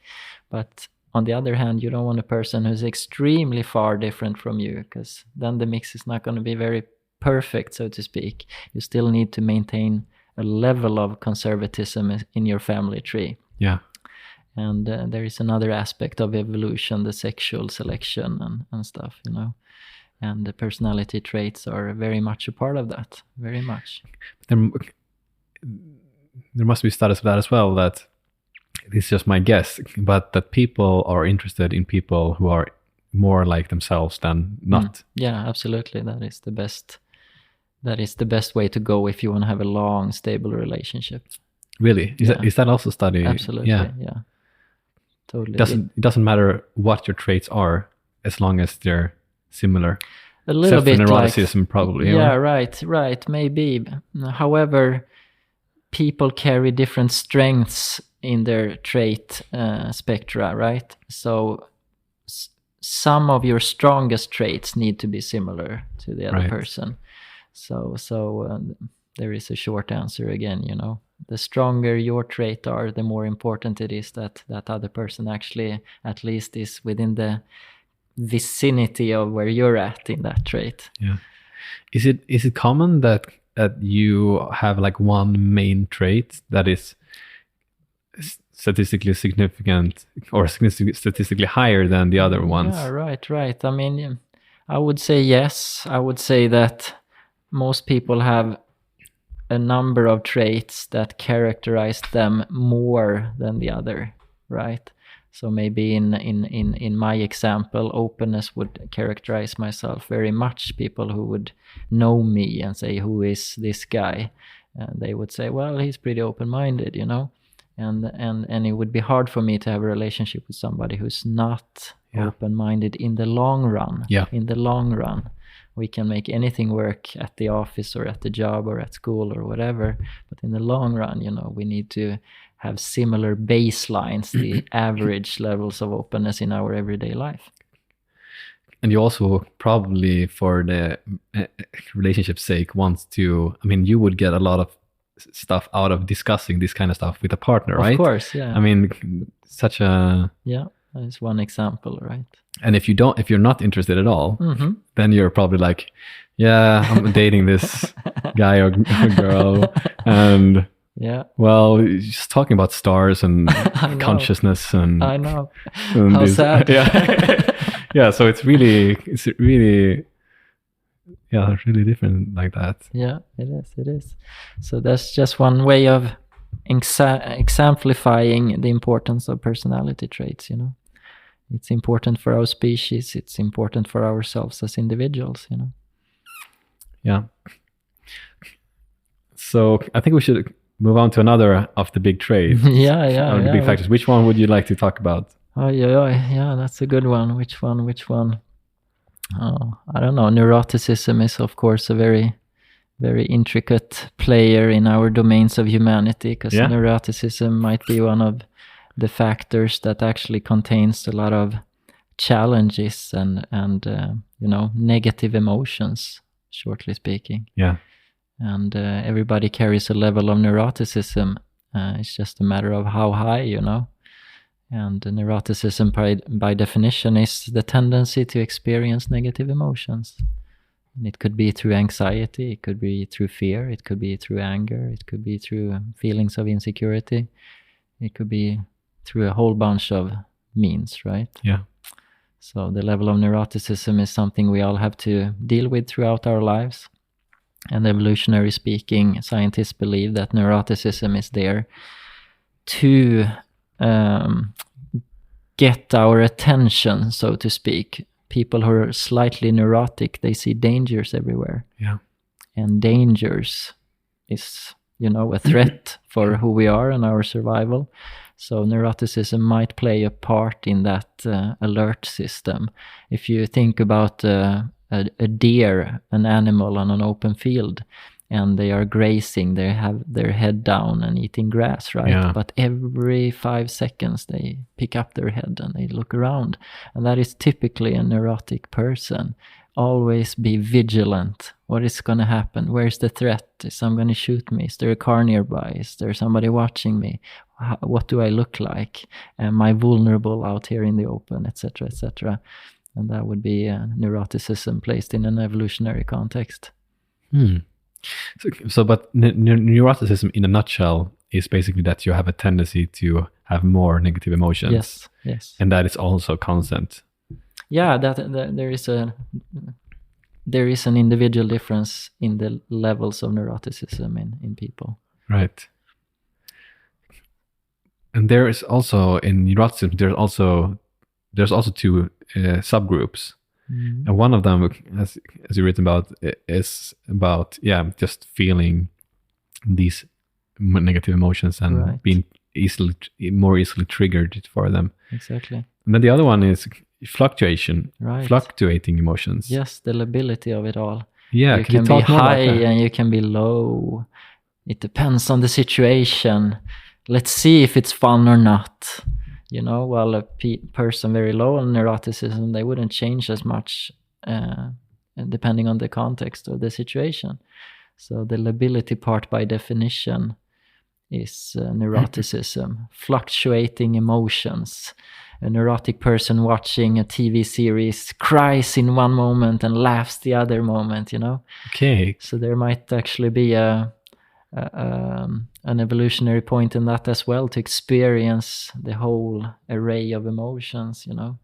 [SPEAKER 2] But on the other hand, you don't want a person who's extremely far different from you, because then the mix is not going to be very perfect, so to speak. You still need to maintain a level of conservatism in your family tree.
[SPEAKER 3] Yeah.
[SPEAKER 2] And there is another aspect of evolution, the sexual selection and stuff, And the personality traits are very much a part of that, very much.
[SPEAKER 3] There must be studies of that as well, that it's just my guess, but that people are interested in people who are more like themselves than not.
[SPEAKER 2] Yeah, absolutely. That is the best way to go if you want to have a long, stable relationship.
[SPEAKER 3] Really? Is that also studied?
[SPEAKER 2] Absolutely. Yeah. Totally.
[SPEAKER 3] It doesn't matter what your traits are, as long as they're similar.
[SPEAKER 2] A little bit
[SPEAKER 3] like neuroticism, probably.
[SPEAKER 2] Yeah, right. Maybe. However, people carry different strengths in their trait spectra, right? So some of your strongest traits need to be similar to the other person. So there is a short answer again, you know. The stronger your trait are, the more important it is that that other person actually at least is within the vicinity of where you're at in that trait.
[SPEAKER 3] Yeah. Is it common that you have like one main trait that is statistically significant or statistically higher than the other ones?
[SPEAKER 2] Yeah, right. I mean, I would say yes. I would say that most people have a number of traits that characterize them more than the other, right? So maybe in my example, openness would characterize myself very much. People who would know me and say, who is this guy? And they would say, well, he's pretty open-minded, you know? And it would be hard for me to have a relationship with somebody who's not open-minded in the long run.
[SPEAKER 3] Yeah.
[SPEAKER 2] In the long run. We can make anything work at the office or at the job or at school or whatever. But in the long run, you know, we need to have similar baselines, the average levels of openness in our everyday life.
[SPEAKER 3] And you also probably, for the relationship's sake, want to, I mean, you would get a lot of stuff out of discussing this kind of stuff with a partner, right?
[SPEAKER 2] Of course, yeah.
[SPEAKER 3] I mean, such a...
[SPEAKER 2] Yeah, that's one example, right?
[SPEAKER 3] And if you're not interested at all, then you're probably like, yeah, I'm dating this guy or girl, and well, just talking about stars and consciousness and
[SPEAKER 2] I know.
[SPEAKER 3] And
[SPEAKER 2] how sad.
[SPEAKER 3] Yeah. So it's really different like that.
[SPEAKER 2] Yeah, it is. So that's just one way of exemplifying the importance of personality traits, you know. It's important for our species. It's important for ourselves as individuals, you know.
[SPEAKER 3] Yeah. So I think we should move on to another of the big traits. The big factors. Which one would you like to talk about?
[SPEAKER 2] Oh, yeah, that's a good one. Which one? Oh, I don't know. Neuroticism is, of course, a very, very intricate player in our domains of humanity, because neuroticism might be one of the factors that actually contains a lot of challenges and you know, negative emotions, shortly speaking.
[SPEAKER 3] Yeah.
[SPEAKER 2] And everybody carries a level of neuroticism. It's just a matter of how high, you know. And neuroticism, by definition, is the tendency to experience negative emotions. And it could be through anxiety, it could be through fear, it could be through anger, it could be through feelings of insecurity, it could be through a whole bunch of means, right?
[SPEAKER 3] Yeah.
[SPEAKER 2] So the level of neuroticism is something we all have to deal with throughout our lives. And evolutionary speaking, scientists believe that neuroticism is there to get our attention, so to speak. People who are slightly neurotic, they see dangers everywhere.
[SPEAKER 3] Yeah.
[SPEAKER 2] And dangers is, you know, a threat for who we are and our survival. So neuroticism might play a part in that alert system. If you think about a deer, an animal on an open field, and they are grazing, they have their head down and eating grass, right?
[SPEAKER 3] Yeah.
[SPEAKER 2] But every 5 seconds they pick up their head and they look around. And that is typically a neurotic person. Always be vigilant. What is going to happen? Where's the threat? Is someone going to shoot me? Is there a car nearby? Is there somebody watching me? What do I look like? Am I vulnerable out here in the open, etc., etc.? And that would be neuroticism placed in an evolutionary context.
[SPEAKER 3] So but neuroticism in a nutshell is basically that you have a tendency to have more negative emotions.
[SPEAKER 2] Yes.
[SPEAKER 3] And that is also constant.
[SPEAKER 2] Yeah, that there is an individual difference in the levels of neuroticism in people.
[SPEAKER 3] Right. And there is also in neuroticism there's also two subgroups. Mm-hmm. And one of them, as you've written about, is about just feeling these negative emotions and being more easily triggered for them.
[SPEAKER 2] Exactly.
[SPEAKER 3] And then the other one is fluctuating emotions.
[SPEAKER 2] Yes, the lability of it all.
[SPEAKER 3] Yeah,
[SPEAKER 2] you can be high and you can be low. It depends on the situation. Let's see if it's fun or not. You know, while a person very low on neuroticism, they wouldn't change as much depending on the context of the situation. So the lability part by definition is neuroticism, fluctuating emotions. A neurotic person watching a TV series cries in one moment and laughs the other moment, you know?
[SPEAKER 3] Okay.
[SPEAKER 2] So there might actually be an evolutionary point in that as well, to experience the whole array of emotions, you know?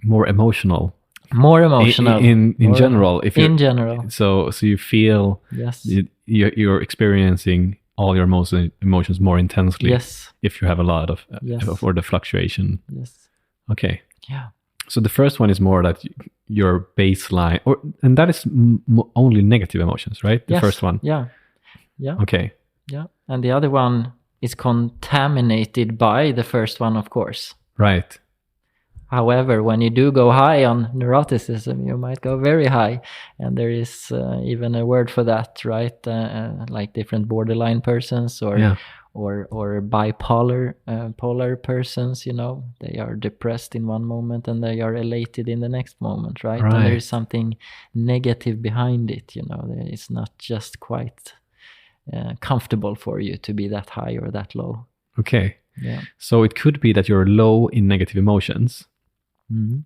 [SPEAKER 3] More emotional.
[SPEAKER 2] More emotional.
[SPEAKER 3] In
[SPEAKER 2] More
[SPEAKER 3] general. If
[SPEAKER 2] in general.
[SPEAKER 3] So you feel
[SPEAKER 2] Yes.
[SPEAKER 3] you're experiencing all your emotions more intensely.
[SPEAKER 2] Yes.
[SPEAKER 3] If you have a lot of,
[SPEAKER 2] Yes.
[SPEAKER 3] or the fluctuation.
[SPEAKER 2] Yes.
[SPEAKER 3] Okay.
[SPEAKER 2] Yeah.
[SPEAKER 3] So the first one is more that your baseline, and that is only negative emotions, right? The
[SPEAKER 2] Yes.
[SPEAKER 3] first one.
[SPEAKER 2] Yeah. Yeah.
[SPEAKER 3] Okay.
[SPEAKER 2] Yeah. And the other one is contaminated by the first one, of course.
[SPEAKER 3] Right.
[SPEAKER 2] However, when you do go high on neuroticism, you might go very high. And there is even a word for that, right? Like different borderline persons or bipolar polar persons, you know, they are depressed in one moment and they are elated in the next moment, right? And there is something negative behind it, you know, it's not just quite comfortable for you to be that high or that low.
[SPEAKER 3] Okay.
[SPEAKER 2] Yeah.
[SPEAKER 3] So it could be that you're low in negative emotions.
[SPEAKER 2] Mm-hmm.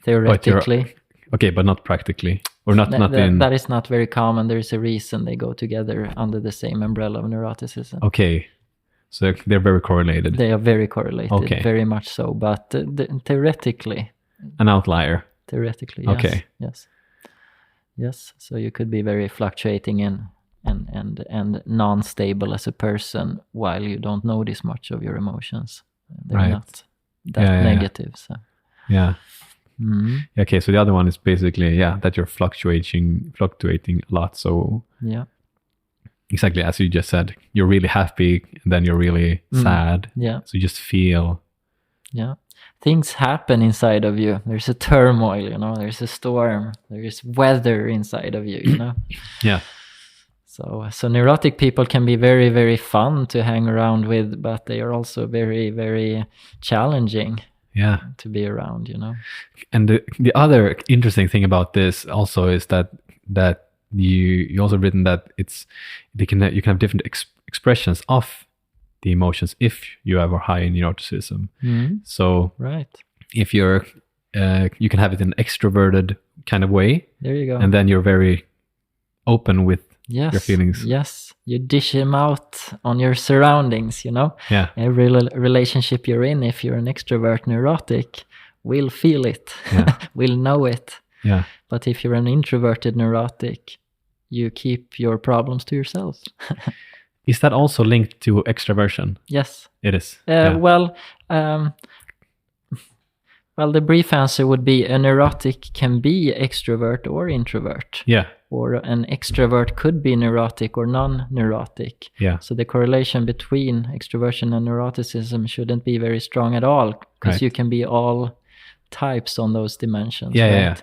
[SPEAKER 2] Theoretically.
[SPEAKER 3] Okay, but not practically. Or not in...
[SPEAKER 2] That is not very common. There is a reason they go together under the same umbrella of neuroticism.
[SPEAKER 3] Okay. So they're very correlated.
[SPEAKER 2] They are very correlated,
[SPEAKER 3] okay.
[SPEAKER 2] Very much so. But theoretically...
[SPEAKER 3] An outlier.
[SPEAKER 2] Theoretically, yes.
[SPEAKER 3] Okay.
[SPEAKER 2] Yes. So you could be very fluctuating and non-stable as a person while you don't notice much of your emotions. They're not that negative. So.
[SPEAKER 3] Yeah.
[SPEAKER 2] Mm-hmm.
[SPEAKER 3] Okay, so the other one is basically, that you're fluctuating a lot. So exactly as you just said, you're really happy, and then you're really sad.
[SPEAKER 2] Yeah.
[SPEAKER 3] So you just feel.
[SPEAKER 2] Yeah. Things happen inside of you. There's a turmoil, you know, there's a storm, there is weather inside of you, you know.
[SPEAKER 3] Yeah.
[SPEAKER 2] So neurotic people can be very, very fun to hang around with, but they are also very, very challenging.
[SPEAKER 3] Yeah.
[SPEAKER 2] To be around, you know.
[SPEAKER 3] And the other interesting thing about this also is that you also written that you can have different expressions of the emotions if you have a high neuroticism.
[SPEAKER 2] Mm-hmm.
[SPEAKER 3] So if you're you can have it in an extroverted kind of way.
[SPEAKER 2] There you go.
[SPEAKER 3] And then you're very open with your feelings.
[SPEAKER 2] Yes, you dish them out on your surroundings, you know.
[SPEAKER 3] Yeah.
[SPEAKER 2] Every relationship you're in, if you're an extrovert neurotic, will feel it, will know it.
[SPEAKER 3] Yeah.
[SPEAKER 2] But if you're an introverted neurotic, you keep your problems to yourself.
[SPEAKER 3] Is that also linked to extraversion?
[SPEAKER 2] Yes.
[SPEAKER 3] It is.
[SPEAKER 2] Well, the brief answer would be a neurotic can be extrovert or introvert.
[SPEAKER 3] Yeah.
[SPEAKER 2] Or an extrovert could be neurotic or non-neurotic.
[SPEAKER 3] Yeah.
[SPEAKER 2] So the correlation between extroversion and neuroticism shouldn't be very strong at all, because you can be all types on those dimensions.
[SPEAKER 3] Yeah.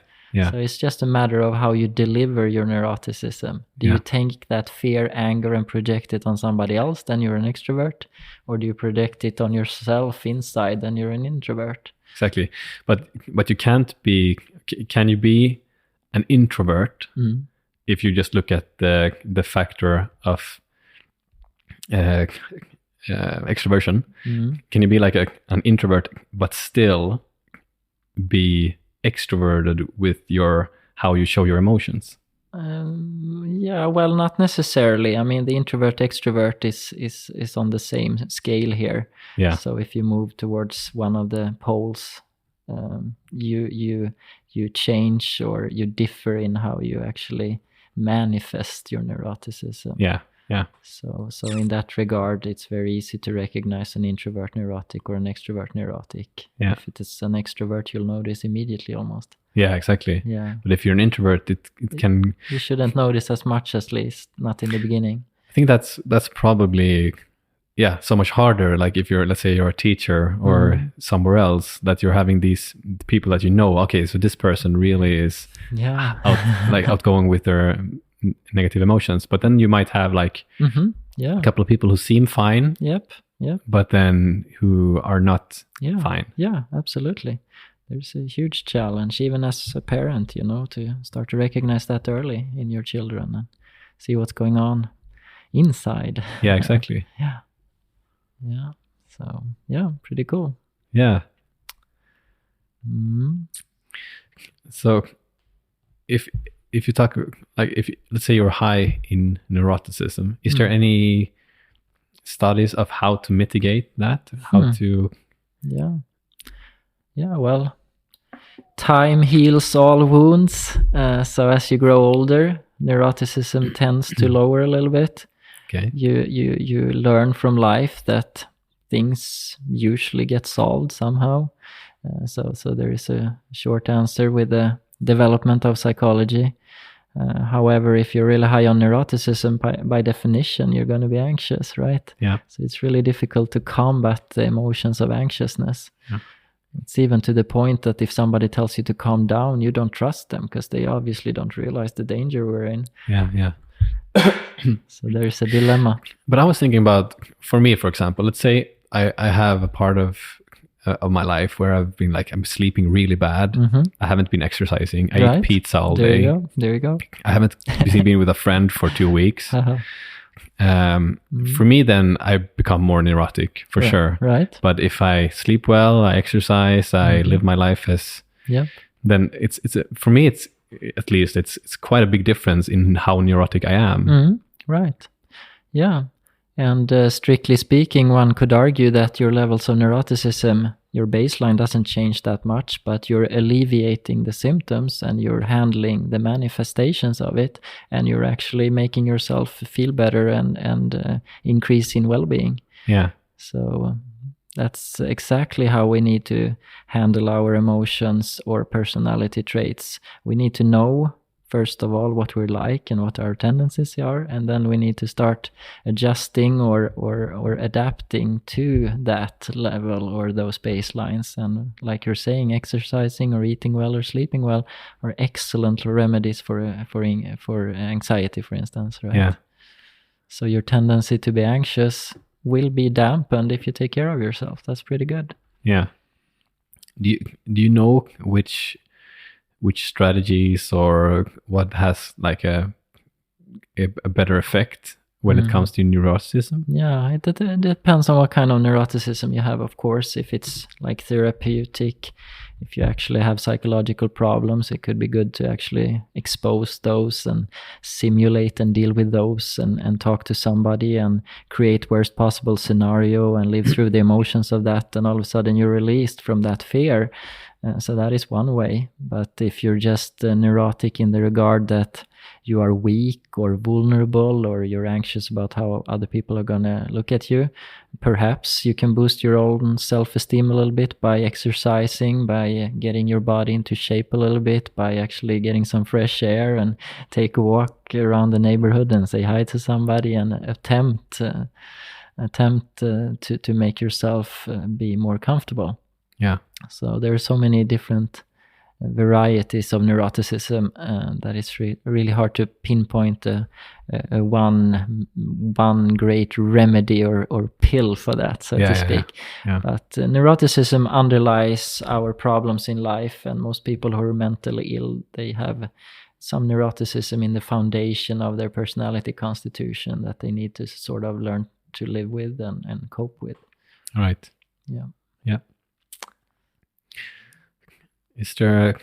[SPEAKER 2] So it's just a matter of how you deliver your neuroticism. Do you take that fear, anger, and project it on somebody else? Then you're an extrovert. Or do you project it on yourself inside? Then you're an introvert.
[SPEAKER 3] Exactly. But you can't be. Can you be an introvert if you just look at the factor of extroversion? Can you be like an introvert but still be extroverted with how you show your emotions?
[SPEAKER 2] Well, not necessarily. I mean, the introvert extrovert is on the same scale here.
[SPEAKER 3] Yeah.
[SPEAKER 2] So if you move towards one of the poles, you change or you differ in how you actually manifest your neuroticism.
[SPEAKER 3] Yeah.
[SPEAKER 2] So in that regard, it's very easy to recognize an introvert neurotic or an extrovert neurotic.
[SPEAKER 3] Yeah.
[SPEAKER 2] If it is an extrovert, you'll notice immediately almost.
[SPEAKER 3] Yeah, exactly.
[SPEAKER 2] Yeah.
[SPEAKER 3] But if you're an introvert, it can...
[SPEAKER 2] You shouldn't notice as much, at least, not in the beginning.
[SPEAKER 3] I think that's probably, so much harder. Like if let's say you're a teacher or somewhere else, that you're having these people that you know, okay, so this person really is outgoing with their negative emotions. But then you might have like a couple of people who seem fine.
[SPEAKER 2] Yep.
[SPEAKER 3] But then who are not fine.
[SPEAKER 2] Yeah, absolutely. there's a huge challenge, even as a parent, to start to recognize that early in your children and see what's going on inside.
[SPEAKER 3] Yeah, exactly.
[SPEAKER 2] Yeah. So, yeah, pretty cool.
[SPEAKER 3] Yeah.
[SPEAKER 2] Mm.
[SPEAKER 3] So if you talk, like, if let's say you're high in neuroticism, is there any studies of how to mitigate that? How to...
[SPEAKER 2] Yeah, well, time heals all wounds. So as you grow older, neuroticism tends to lower a little bit.
[SPEAKER 3] Okay.
[SPEAKER 2] You learn from life that things usually get solved somehow. So there is a short answer with the development of psychology. However, if you're really high on neuroticism, by definition, you're going to be anxious, right?
[SPEAKER 3] Yeah.
[SPEAKER 2] So it's really difficult to combat the emotions of anxiousness.
[SPEAKER 3] Yeah.
[SPEAKER 2] It's even to the point that if somebody tells you to calm down, you don't trust them because they obviously don't realize the danger we're in.
[SPEAKER 3] Yeah.
[SPEAKER 2] So there's a dilemma.
[SPEAKER 3] But I was thinking about, for me, for example, let's say I have a part of my life where I've been like, I'm sleeping really bad. I haven't been exercising. I eat pizza all day.
[SPEAKER 2] There you go.
[SPEAKER 3] I haven't been with a friend for 2 weeks. For me, then I become more neurotic for sure.
[SPEAKER 2] Right.
[SPEAKER 3] But if I sleep well, I exercise, I live my life as, then for me, it's at least it's quite a big difference in how neurotic I am.
[SPEAKER 2] Right. Yeah. And strictly speaking, one could argue that your levels of neuroticism, your baseline doesn't change that much, but you're alleviating the symptoms and you're handling the manifestations of it, and you're actually making yourself feel better and increase in well-being.
[SPEAKER 3] Yeah.
[SPEAKER 2] So that's exactly how we need to handle our emotions or personality traits. We need to know, first of all, what we're like and what our tendencies are, and then we need to start adjusting or adapting to that level or those baselines. And like you're saying, exercising or eating well or sleeping well are excellent remedies for anxiety, for instance, right?
[SPEAKER 3] Yeah.
[SPEAKER 2] So your tendency to be anxious will be dampened if you take care of yourself. That's pretty good.
[SPEAKER 3] Yeah. Do you know which strategies or what has like a better effect when it comes to neuroticism?
[SPEAKER 2] Yeah, it depends on what kind of neuroticism you have, of course. If it's like therapeutic, if you actually have psychological problems, it could be good to actually expose those and simulate and deal with those and talk to somebody and create worst possible scenario and live through the emotions of that, and all of a sudden you're released from that fear. So that is one way. But if you're just neurotic in the regard that you are weak or vulnerable, or you're anxious about how other people are going to look at you, perhaps you can boost your own self-esteem a little bit by exercising, by getting your body into shape a little bit, by actually getting some fresh air and take a walk around the neighborhood and say hi to somebody and attempt to make yourself be more comfortable.
[SPEAKER 3] Yeah.
[SPEAKER 2] So there are so many different varieties of neuroticism that it's really hard to pinpoint one great remedy or pill for that, so to speak.
[SPEAKER 3] Yeah.
[SPEAKER 2] But neuroticism underlies our problems in life, and most people who are mentally ill, they have some neuroticism in the foundation of their personality constitution that they need to sort of learn to live with and cope with.
[SPEAKER 3] All right.
[SPEAKER 2] Yeah.
[SPEAKER 3] Yeah. Is there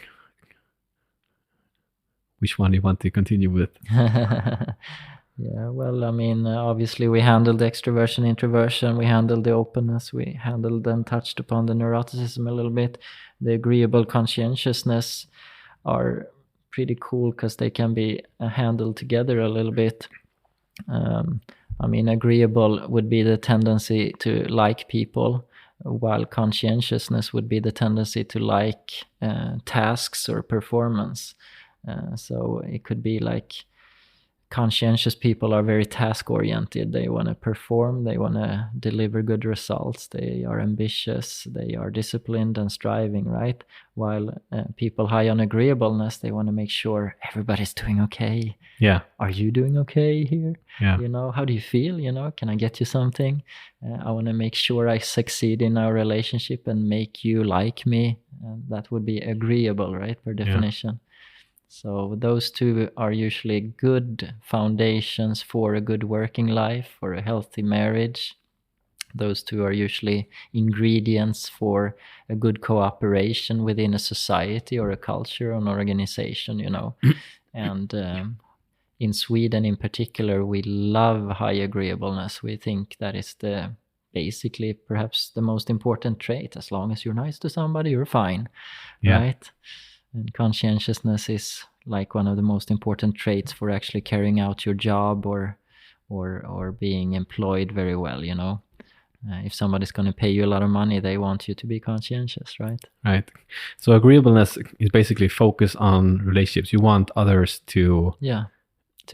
[SPEAKER 3] which one you want to continue with?
[SPEAKER 2] Yeah, well, I mean, obviously we handled the extraversion, introversion, we handled the openness, we handled and touched upon the neuroticism a little bit. The agreeable conscientiousness are pretty cool because they can be handled together a little bit. I mean, agreeable would be the tendency to like people, while conscientiousness would be the tendency to like tasks or performance. So it could be like conscientious people are very task-oriented. They want to perform, they want to deliver good results, they are ambitious, they are disciplined and striving, right? While people high on agreeableness, they want to make sure everybody's doing okay.
[SPEAKER 3] Yeah.
[SPEAKER 2] Are you doing okay here?
[SPEAKER 3] Yeah.
[SPEAKER 2] You know, how do you feel? You know, can I get you something? I want to make sure I succeed in our relationship and make you like me. and that would be agreeable, right, per definition. So those two are usually good foundations for a good working life, for a healthy marriage. Those two are usually ingredients for a good cooperation within a society or a culture or an organization, you know. And in Sweden in particular, we love high agreeableness. We think that is basically perhaps the most important trait. As long as you're nice to somebody, you're fine, right? And conscientiousness is like one of the most important traits for actually carrying out your job or being employed very well, you know. If somebody's going to pay you a lot of money, they want you to be conscientious, right?
[SPEAKER 3] Right. So agreeableness is basically focus on relationships. You want others to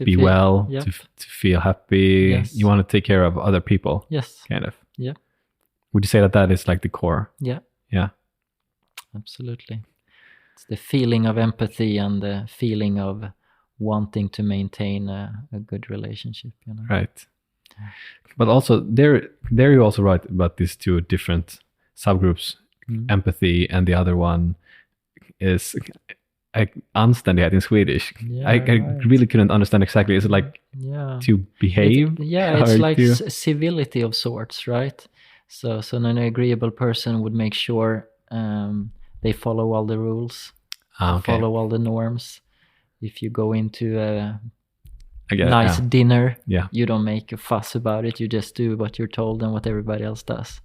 [SPEAKER 3] be well, to feel happy.
[SPEAKER 2] Yes.
[SPEAKER 3] You want to take care of other people.
[SPEAKER 2] Yes.
[SPEAKER 3] Kind of.
[SPEAKER 2] Yeah.
[SPEAKER 3] Would you say that is like the core?
[SPEAKER 2] Yeah.
[SPEAKER 3] Yeah.
[SPEAKER 2] Absolutely. It's the feeling of empathy and the feeling of wanting to maintain a good relationship, you know.
[SPEAKER 3] Right. But also there you also write about these two different subgroups, empathy, and the other one is anständighet in Swedish.
[SPEAKER 2] Yeah,
[SPEAKER 3] I
[SPEAKER 2] right.
[SPEAKER 3] really couldn't understand exactly. Is it like to behave?
[SPEAKER 2] It's like civility of sorts, right? So an agreeable person would make sure they follow all the rules, follow all the norms. If you go into a nice dinner, you don't make a fuss about it. You just do what you're told and what everybody else does.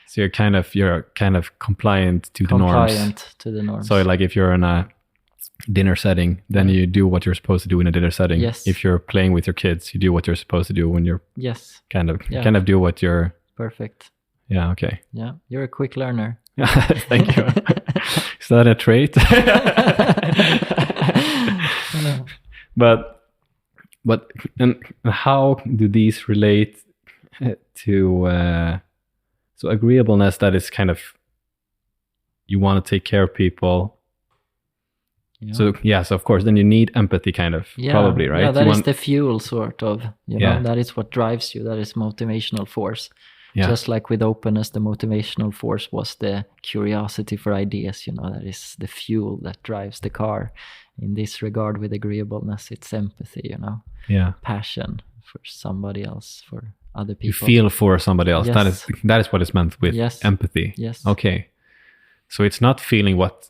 [SPEAKER 3] So you're kind of compliant to the norms. So like if you're in a dinner setting, then you do what you're supposed to do in a dinner setting.
[SPEAKER 2] Yes.
[SPEAKER 3] If you're playing with your kids, you do what you're supposed to do when you're kind of do what you're
[SPEAKER 2] perfect.
[SPEAKER 3] Yeah, okay.
[SPEAKER 2] Yeah, you're a quick learner.
[SPEAKER 3] Thank you. Is that a trait? But and how do these relate to so agreeableness, that is kind of you want to take care of people. Yeah. So of course then you need empathy kind of, probably, right?
[SPEAKER 2] Yeah, that is the fuel sort of, you know, that is what drives you, that is motivational force. Yeah. Just like with openness, the motivational force was the curiosity for ideas, you know, that is the fuel that drives the car. In this regard, with agreeableness, it's empathy, you know, passion for somebody else, for other people.
[SPEAKER 3] You feel for somebody else. Yes. That is what is meant with empathy.
[SPEAKER 2] Yes.
[SPEAKER 3] Okay. So it's not feeling what.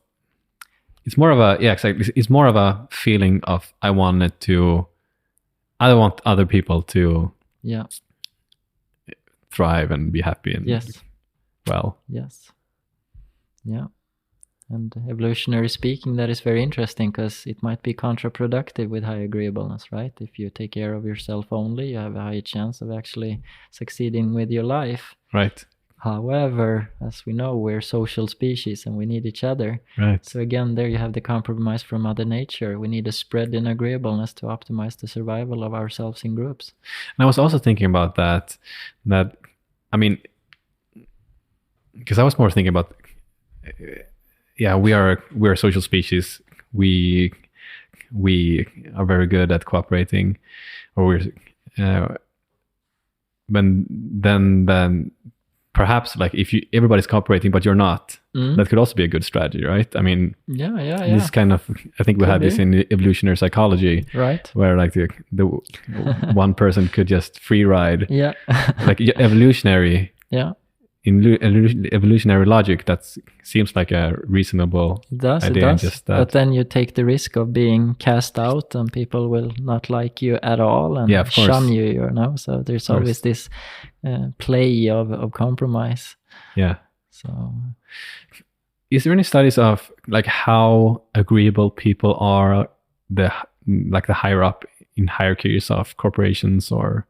[SPEAKER 3] It's more of a exactly. It's more of a feeling of I want other people to thrive and be happy and well.
[SPEAKER 2] Yes. Yeah. And evolutionary speaking, that is very interesting because it might be counterproductive with high agreeableness, right? If you take care of yourself only, you have a higher chance of actually succeeding with your life.
[SPEAKER 3] Right.
[SPEAKER 2] However, as we know, we're social species and we need each other.
[SPEAKER 3] Right.
[SPEAKER 2] So again, there you have the compromise from Mother Nature. We need a spread in agreeableness to optimize the survival of ourselves in groups.
[SPEAKER 3] And I was also thinking about that I mean, because I was more thinking about, we are a social species. We are very good at cooperating, or we're then perhaps like if everybody's cooperating but you're not, that could also be a good strategy, right? I mean, this is kind of, I think we had this in evolutionary psychology,
[SPEAKER 2] right?
[SPEAKER 3] Where like the one person could just free ride, like evolutionary, in evolutionary logic, that seems like a reasonable idea.
[SPEAKER 2] It does. But then you take the risk of being cast out and people will not like you at all and shun you, you know. So there's always this play of compromise.
[SPEAKER 3] Yeah.
[SPEAKER 2] So,
[SPEAKER 3] is there any studies of like how agreeable people are, the higher up in hierarchies of corporations or?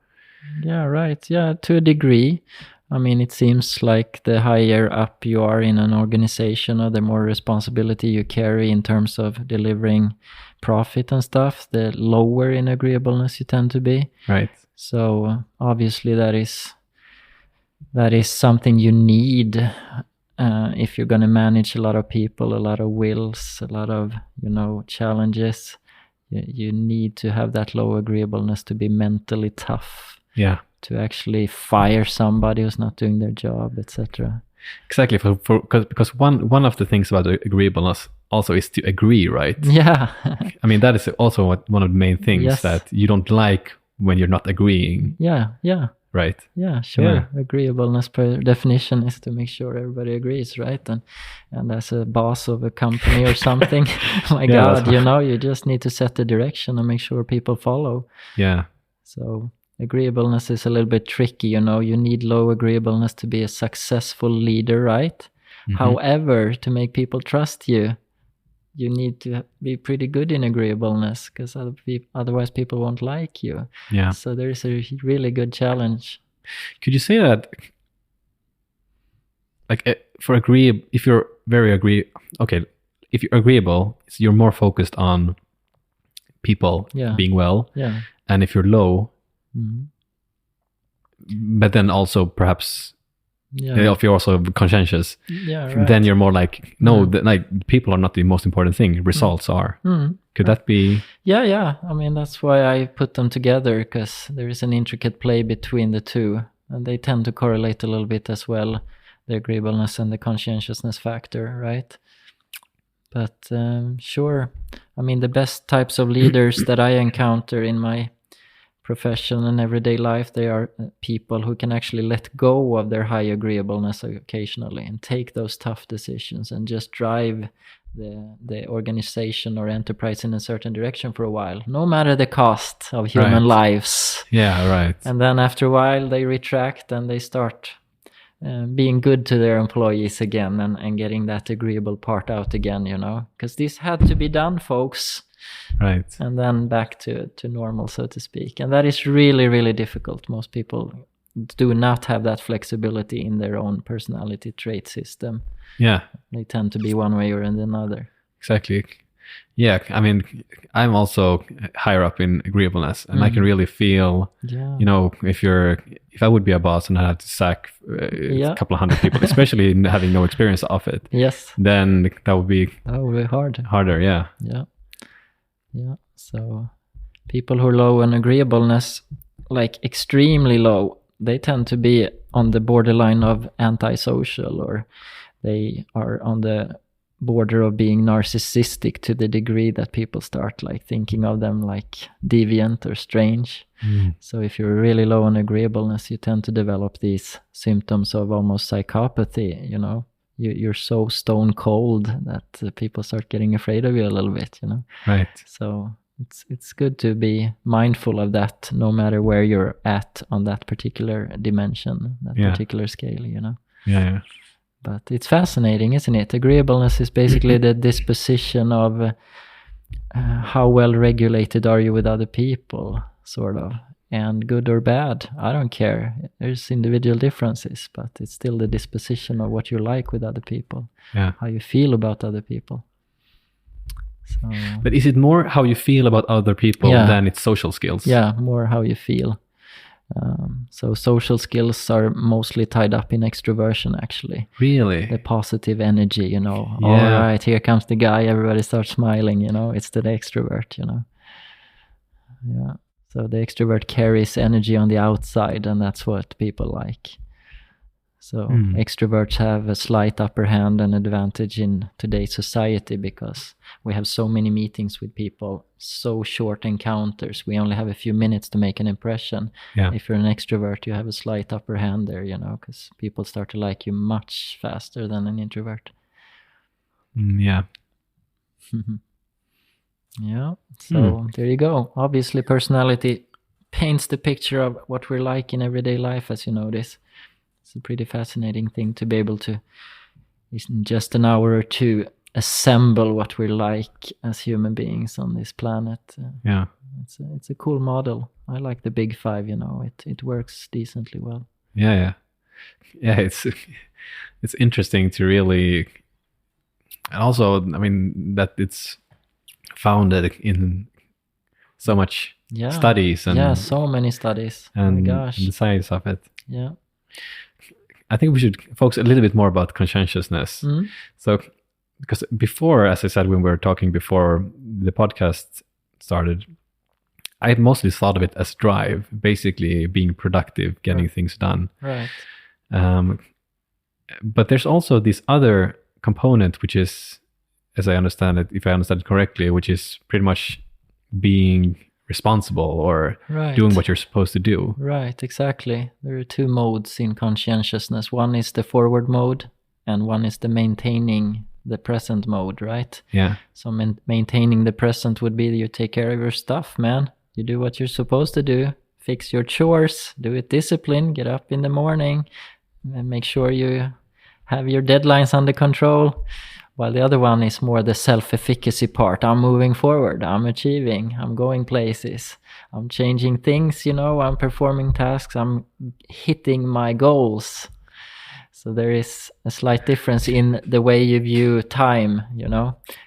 [SPEAKER 2] Yeah, right. Yeah, to a degree. I mean, it seems like the higher up you are in an organization, or the more responsibility you carry in terms of delivering profit and stuff, the lower in agreeableness you tend to be.
[SPEAKER 3] Right.
[SPEAKER 2] So obviously that is something you need if you're going to manage a lot of people, a lot of wills, a lot of, you know, challenges. You need to have that low agreeableness to be mentally tough.
[SPEAKER 3] Yeah.
[SPEAKER 2] To actually fire somebody who's not doing their job, etc.
[SPEAKER 3] Exactly, because one of the things about agreeableness also is to agree, right?
[SPEAKER 2] Yeah.
[SPEAKER 3] I mean, that is also one of the main things
[SPEAKER 2] Yes.
[SPEAKER 3] that you don't like when you're not agreeing,
[SPEAKER 2] Yeah.
[SPEAKER 3] right?
[SPEAKER 2] Yeah, sure.
[SPEAKER 3] Yeah.
[SPEAKER 2] Agreeableness per definition is to make sure everybody agrees, right? And as a boss of a company or something, my
[SPEAKER 3] Yeah,
[SPEAKER 2] God,
[SPEAKER 3] that's right.
[SPEAKER 2] you just need to set the direction and make sure people follow.
[SPEAKER 3] Yeah.
[SPEAKER 2] So agreeableness is a little bit tricky, you need low agreeableness to be a successful leader, right? However, to make people trust you, you need to be pretty good in agreeableness, because otherwise people won't like you.
[SPEAKER 3] Yeah.
[SPEAKER 2] So there is a really good challenge.
[SPEAKER 3] Could you say that, like, if you're if you're agreeable, so you're more focused on people being well, and if you're low, but then also perhaps if you're also conscientious, then you're more like, no, like people are not the most important thing. Results are. Could that be?
[SPEAKER 2] Yeah. I mean, that's why I put them together, because there is an intricate play between the two, and they tend to correlate a little bit as well, the agreeableness and the conscientiousness factor, right? But sure, I mean, the best types of leaders that I encounter in my profession and everyday life, they are people who can actually let go of their high agreeableness occasionally and take those tough decisions and just drive the organization or enterprise in a certain direction for a while, no matter the cost of human lives.
[SPEAKER 3] Yeah, right.
[SPEAKER 2] And then after a while they retract and they start being good to their employees again and getting that agreeable part out again, because this had to be done, folks.
[SPEAKER 3] Right.
[SPEAKER 2] And then back to normal, so to speak. And that is really, really difficult. Most people do not have that flexibility in their own personality trait system.
[SPEAKER 3] Yeah.
[SPEAKER 2] They tend to be one way or another.
[SPEAKER 3] Exactly. Yeah. I mean, I'm also higher up in agreeableness, and I can really feel, if I would be a boss and I had to sack a couple of hundred people, especially having no experience of it.
[SPEAKER 2] Yes.
[SPEAKER 3] Then that would be
[SPEAKER 2] hard.
[SPEAKER 3] Harder. Yeah.
[SPEAKER 2] Yeah. So people who are low in agreeableness, like extremely low, they tend to be on the borderline of antisocial, or they are on the border of being narcissistic to the degree that people start like thinking of them like deviant or strange. So if you're really low on agreeableness, you tend to develop these symptoms of almost psychopathy, You're so stone cold that people start getting afraid of you a little bit,
[SPEAKER 3] Right.
[SPEAKER 2] So it's good to be mindful of that, no matter where you're at on that particular dimension, that particular scale,
[SPEAKER 3] Yeah.
[SPEAKER 2] But it's fascinating, isn't it? Agreeableness is basically the disposition of how well regulated are you with other people, sort of. And good or bad, I don't care. There's individual differences, but it's still the disposition of what you like with other people, how you feel about other people. So,
[SPEAKER 3] but is it more how you feel about other people than its social skills? Yeah,
[SPEAKER 2] more how you feel. So social skills are mostly tied up in extraversion, actually.
[SPEAKER 3] Really?
[SPEAKER 2] The positive energy, All right, here comes the guy, everybody starts smiling, It's the extrovert, Yeah. So the extrovert carries energy on the outside, and that's what people like. So extroverts have a slight upper hand and advantage in today's society because we have so many meetings with people, so short encounters. We only have a few minutes to make an impression.
[SPEAKER 3] Yeah.
[SPEAKER 2] If you're an extrovert, you have a slight upper hand there, because people start to like you much faster than an introvert.
[SPEAKER 3] Yeah.
[SPEAKER 2] Yeah, so there you go. Obviously, personality paints the picture of what we're like in everyday life, as you notice. It's a pretty fascinating thing to be able to, in just an hour or two, assemble what we're like as human beings on this planet.
[SPEAKER 3] Yeah.
[SPEAKER 2] It's a cool model. I like the big five, it works decently well.
[SPEAKER 3] Yeah. It's interesting to really, and also, I mean, that it's founded in so much studies and
[SPEAKER 2] so many studies.
[SPEAKER 3] And,
[SPEAKER 2] oh my gosh.
[SPEAKER 3] and the science of it.
[SPEAKER 2] Yeah.
[SPEAKER 3] I think we should focus a little bit more about conscientiousness. So, because before, as I said, when we were talking before the podcast started, I had mostly thought of it as drive, basically being productive, getting things done.
[SPEAKER 2] Right.
[SPEAKER 3] but there's also this other component, which is, as I understand it, if I understand it correctly, which is pretty much being responsible or
[SPEAKER 2] Right.
[SPEAKER 3] doing what you're supposed to do.
[SPEAKER 2] Right, exactly. There are two modes in conscientiousness. One is the forward mode, and one is the maintaining the present mode, right?
[SPEAKER 3] Yeah.
[SPEAKER 2] So maintaining the present would be you take care of your stuff, man. You do what you're supposed to do. Fix your chores, do it disciplined, get up in the morning, and make sure you have your deadlines under control. While the other one is more the self-efficacy part. I'm moving forward, I'm achieving, I'm going places, I'm changing things, I'm performing tasks, I'm hitting my goals. So there is a slight difference in the way you view time,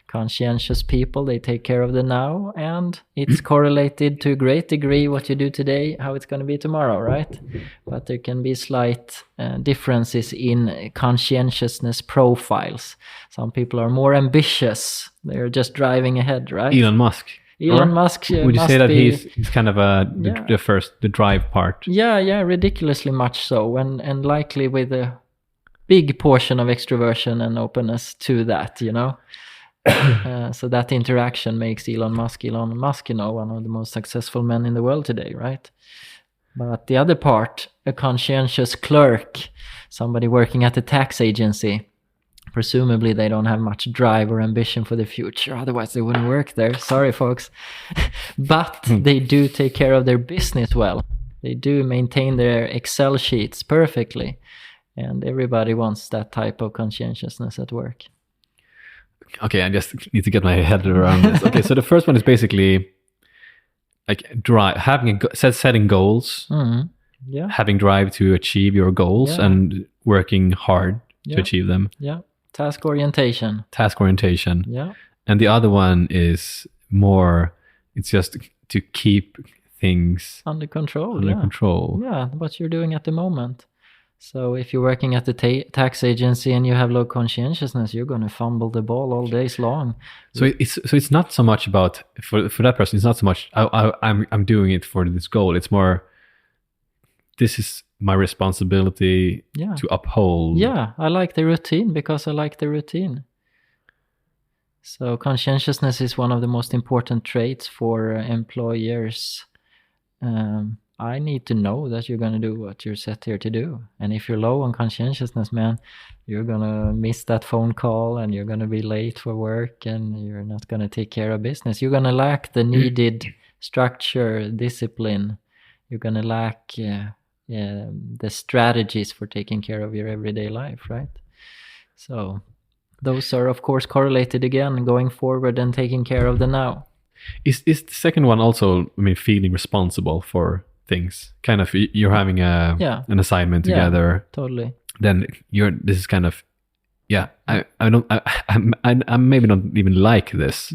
[SPEAKER 2] Conscientious people, they take care of the now, and it's correlated to a great degree what you do today, how it's going to be tomorrow, right? But there can be slight differences in conscientiousness profiles. Some people are more ambitious. They're just driving ahead, right?
[SPEAKER 3] Elon Musk.
[SPEAKER 2] Elon Musk
[SPEAKER 3] would you say that he's kind of the drive part?
[SPEAKER 2] Yeah, ridiculously much so, and likely with a big portion of extraversion and openness to that, So that interaction makes Elon Musk, one of the most successful men in the world today, right? But the other part, a conscientious clerk, somebody working at a tax agency, presumably they don't have much drive or ambition for the future, otherwise they wouldn't work there. Sorry, folks. But they do take care of their business well. They do maintain their Excel sheets perfectly. And everybody wants that type of conscientiousness at work.
[SPEAKER 3] Okay, I just need to get my head around this. Okay, so the first one is basically like setting goals, having drive to achieve your goals, and working hard to achieve them.
[SPEAKER 2] Yeah, task orientation.
[SPEAKER 3] Yeah. And the other one is more, it's just to keep things
[SPEAKER 2] under control. Yeah, what you're doing at the moment. So if you're working at the tax agency and you have low conscientiousness, you're going to fumble the ball all days long.
[SPEAKER 3] So it's not so much about for that person. It's not so much I'm doing it for this goal. It's more, this is my responsibility to uphold.
[SPEAKER 2] Yeah, I like the routine because I like the routine. So conscientiousness is one of the most important traits for employers. I need to know that you're going to do what you're set here to do. And if you're low on conscientiousness, man, you're going to miss that phone call and you're going to be late for work and you're not going to take care of business. You're going to lack the needed structure, discipline. You're going to lack the strategies for taking care of your everyday life, right? So those are, of course, correlated again, going forward and taking care of the now.
[SPEAKER 3] Is the second one also, feeling responsible for things? Kind of, you're having an assignment together.
[SPEAKER 2] Totally.
[SPEAKER 3] Then this is kind of, I maybe not even like this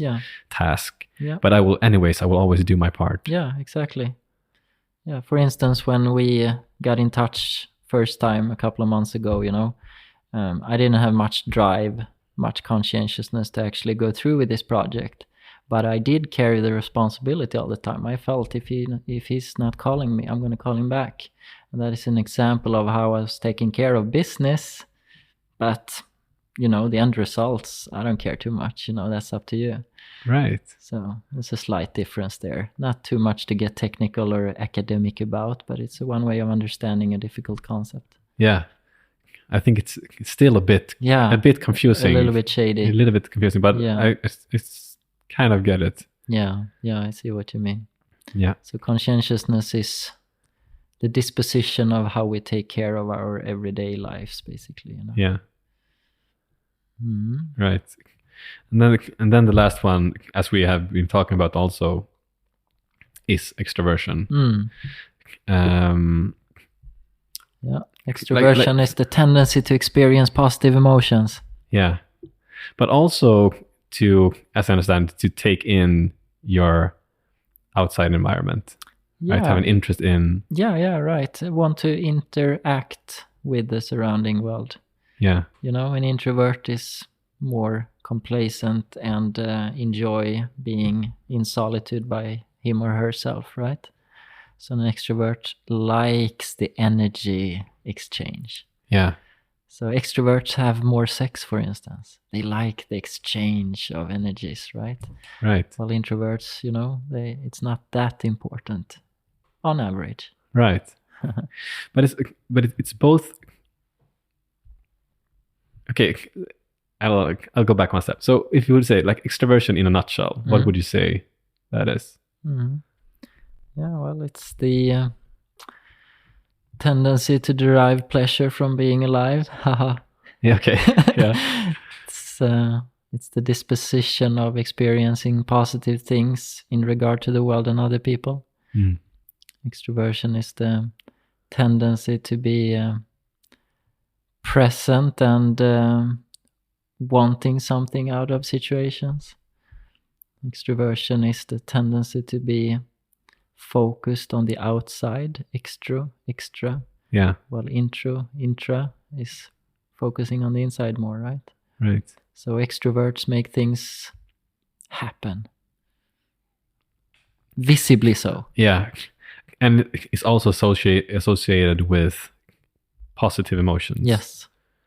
[SPEAKER 3] task, but I will always do my part.
[SPEAKER 2] Yeah, exactly. Yeah, for instance, when we got in touch first time a couple of months ago, I didn't have much drive, much conscientiousness to actually go through with this project. But I did carry the responsibility all the time. I felt if he's not calling me, I'm going to call him back. And that is an example of how I was taking care of business. But, the end results, I don't care too much. That's up to you.
[SPEAKER 3] Right.
[SPEAKER 2] So there's a slight difference there. Not too much to get technical or academic about, but it's one way of understanding a difficult concept.
[SPEAKER 3] Yeah. I think it's still a bit confusing.
[SPEAKER 2] A little bit shady.
[SPEAKER 3] A little bit confusing, but it's kind of get it.
[SPEAKER 2] Yeah, I see what you mean.
[SPEAKER 3] Yeah.
[SPEAKER 2] So conscientiousness is the disposition of how we take care of our everyday lives, basically.
[SPEAKER 3] Yeah.
[SPEAKER 2] Mm-hmm.
[SPEAKER 3] Right. And then the last one, as we have been talking about also, is extraversion.
[SPEAKER 2] Extraversion is the tendency to experience positive emotions.
[SPEAKER 3] Yeah. But also to, as I understand, to take in your outside environment, right? Have an interest in.
[SPEAKER 2] Yeah, right. Want to interact with the surrounding world.
[SPEAKER 3] Yeah.
[SPEAKER 2] An introvert is more complacent and enjoy being in solitude by him or herself, right? So an extrovert likes the energy exchange.
[SPEAKER 3] Yeah.
[SPEAKER 2] So extroverts have more sex, for instance. They like the exchange of energies, right?
[SPEAKER 3] Right.
[SPEAKER 2] While introverts, it's not that important on average.
[SPEAKER 3] Right. but it's both. Okay, I'll go back one step. So if you would say like extroversion in a nutshell, what would you say that is?
[SPEAKER 2] Yeah, well, it's the tendency to derive pleasure from being alive.
[SPEAKER 3] Yeah. Okay. Yeah.
[SPEAKER 2] It's the disposition of experiencing positive things in regard to the world and other people. Extroversion is the tendency to be present and wanting something out of situations. Extroversion is the tendency to be focused on the outside, extra.
[SPEAKER 3] Yeah.
[SPEAKER 2] Well, intra is focusing on the inside more, right?
[SPEAKER 3] Right.
[SPEAKER 2] So extroverts make things happen. Visibly so.
[SPEAKER 3] Yeah. And it's also associated with positive emotions.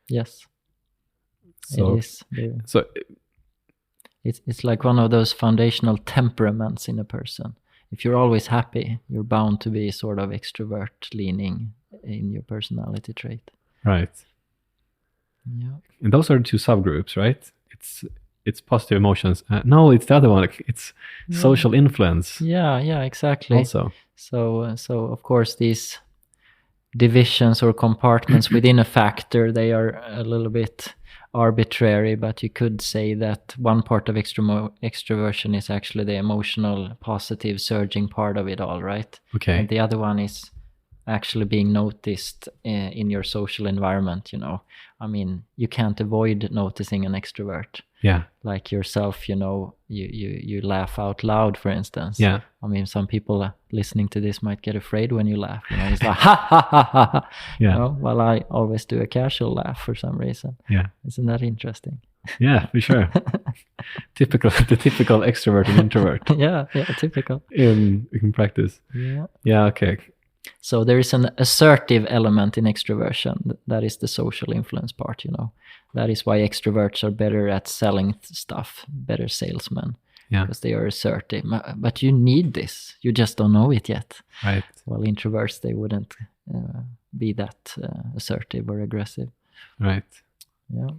[SPEAKER 2] Yes.
[SPEAKER 3] So,
[SPEAKER 2] it is.
[SPEAKER 3] So
[SPEAKER 2] it's like one of those foundational temperaments in a person. If you're always happy, you're bound to be sort of extrovert leaning in your personality trait.
[SPEAKER 3] Right.
[SPEAKER 2] Yeah.
[SPEAKER 3] And those are the two subgroups, right? It's positive emotions. No, it's the other one. It's social influence.
[SPEAKER 2] Yeah, exactly.
[SPEAKER 3] Also.
[SPEAKER 2] So of course these divisions or compartments within a factor, they are a little bit arbitrary, but you could say that one part of extroversion is actually the emotional, positive, surging part of it all, right?
[SPEAKER 3] Okay.
[SPEAKER 2] And the other one is actually being noticed in your social environment, I mean, you can't avoid noticing an extrovert.
[SPEAKER 3] Yeah.
[SPEAKER 2] Like yourself, you laugh out loud, for instance.
[SPEAKER 3] Yeah.
[SPEAKER 2] I mean, some people listening to this might get afraid when you laugh. It's like, ha, ha, ha, ha, ha.
[SPEAKER 3] Yeah.
[SPEAKER 2] Well, I always do a casual laugh for some reason.
[SPEAKER 3] Yeah.
[SPEAKER 2] Isn't that interesting?
[SPEAKER 3] Yeah, for sure. The typical extrovert and introvert.
[SPEAKER 2] Yeah, typical.
[SPEAKER 3] In practice.
[SPEAKER 2] Yeah.
[SPEAKER 3] Yeah, okay.
[SPEAKER 2] So there is an assertive element in extroversion. That is the social influence part, That is why extroverts are better at selling stuff, better salesmen.
[SPEAKER 3] Yeah.
[SPEAKER 2] Because they are assertive. But you need this. You just don't know it yet.
[SPEAKER 3] Right.
[SPEAKER 2] While introverts, they wouldn't be that assertive or aggressive.
[SPEAKER 3] Right.
[SPEAKER 2] Yeah.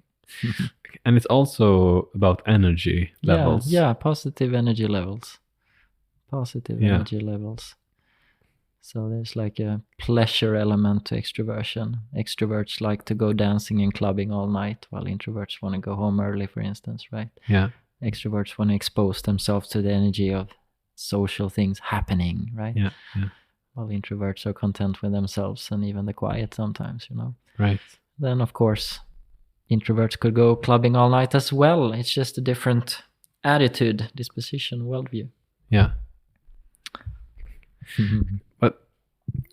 [SPEAKER 3] And it's also about energy levels.
[SPEAKER 2] Yeah, positive energy levels. Energy levels. So there's like a pleasure element to extroversion. Extroverts like to go dancing and clubbing all night, while introverts want to go home early, for instance, right?
[SPEAKER 3] Yeah.
[SPEAKER 2] Extroverts want to expose themselves to the energy of social things happening, right?
[SPEAKER 3] Yeah.
[SPEAKER 2] While introverts are content with themselves and even the quiet sometimes,
[SPEAKER 3] Right.
[SPEAKER 2] Then, of course, introverts could go clubbing all night as well. It's just a different attitude, disposition, worldview.
[SPEAKER 3] Yeah. But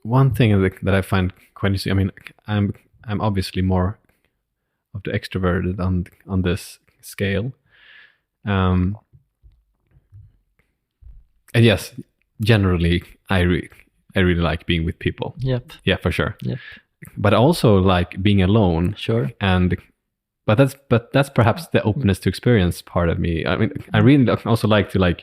[SPEAKER 3] one thing that I find quite interesting, I mean, I'm obviously more of the extroverted on this scale. And yes, generally, I really like being with people.
[SPEAKER 2] Yep.
[SPEAKER 3] Yeah, for sure.
[SPEAKER 2] Yep.
[SPEAKER 3] But I also like being alone.
[SPEAKER 2] Sure.
[SPEAKER 3] But that's perhaps the openness to experience part of me. I mean, I really also like to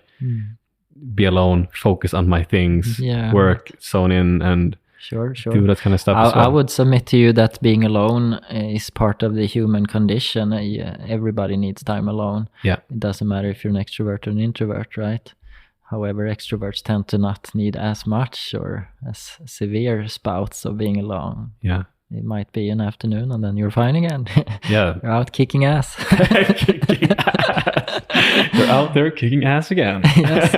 [SPEAKER 3] be alone, focus on my things, work, zone in, and
[SPEAKER 2] sure
[SPEAKER 3] do that kind of stuff.
[SPEAKER 2] I would submit to you that being alone is part of the human condition. Everybody needs time alone.
[SPEAKER 3] Yeah.
[SPEAKER 2] It doesn't matter if you're an extrovert or an introvert, right? However, extroverts tend to not need as much or as severe spouts of being alone.
[SPEAKER 3] Yeah.
[SPEAKER 2] It might be an afternoon and then you're fine again.
[SPEAKER 3] Yeah.
[SPEAKER 2] You're out kicking ass.
[SPEAKER 3] Kicking ass. You're out there kicking ass again.
[SPEAKER 2] Yes.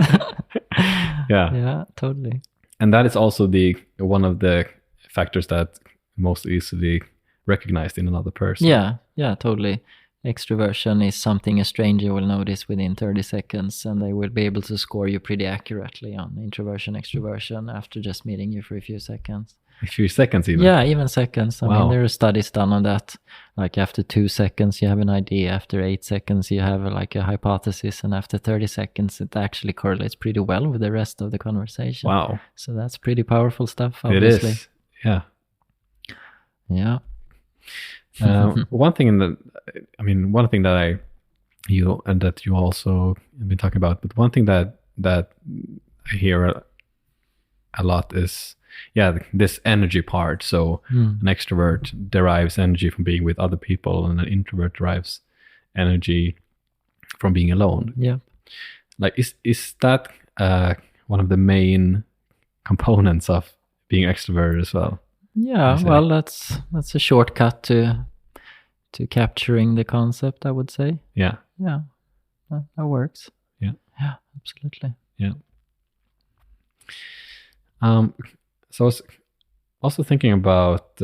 [SPEAKER 3] Yeah.
[SPEAKER 2] Yeah, totally.
[SPEAKER 3] And that is also one of the factors that most easily recognized in another person.
[SPEAKER 2] Yeah, totally. Extroversion is something a stranger will notice within 30 seconds, and they will be able to score you pretty accurately on introversion, extroversion after just meeting you for a few seconds.
[SPEAKER 3] A few seconds even?
[SPEAKER 2] Yeah, even seconds. I
[SPEAKER 3] Wow.
[SPEAKER 2] mean, there are studies done on that. Like after 2 seconds, you have an idea. After 8 seconds, you have like a hypothesis. And after 30 seconds, it actually correlates pretty well with the rest of the conversation.
[SPEAKER 3] Wow.
[SPEAKER 2] So that's pretty powerful stuff, obviously.
[SPEAKER 3] It is. Yeah.
[SPEAKER 2] Yeah.
[SPEAKER 3] One thing that you also have been talking about, but one thing that I hear a lot is, this energy part. So an extrovert derives energy from being with other people, and an introvert derives energy from being alone.
[SPEAKER 2] Yeah.
[SPEAKER 3] Like, is that one of the main components of being extroverted as well?
[SPEAKER 2] Yeah, well, that's a shortcut to capturing the concept, I would say.
[SPEAKER 3] Yeah.
[SPEAKER 2] Yeah, that works.
[SPEAKER 3] Yeah.
[SPEAKER 2] Yeah, absolutely.
[SPEAKER 3] Yeah. So I was also thinking about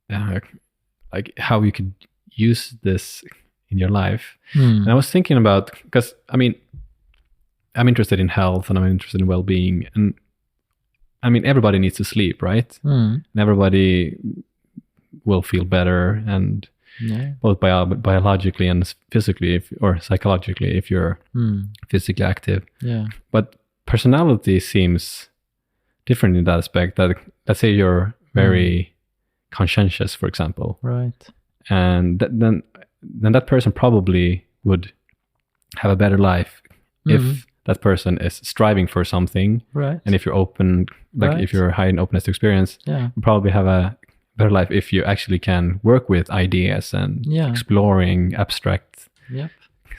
[SPEAKER 3] like how you could use this in your life. And I was thinking about, because I mean, I'm interested in health and I'm interested in well-being, and I mean, everybody needs to sleep, right? And everybody will feel better, and both biologically and physically, or psychologically, if you're physically active.
[SPEAKER 2] Yeah.
[SPEAKER 3] But personality seems different in that aspect. That, let's say you're very conscientious, for example,
[SPEAKER 2] Right.
[SPEAKER 3] and then that person probably would have a better life if that person is striving for something.
[SPEAKER 2] Right.
[SPEAKER 3] And if you're open, like if you're high in openness to experience, you probably have a better life if you actually can work with ideas and exploring abstract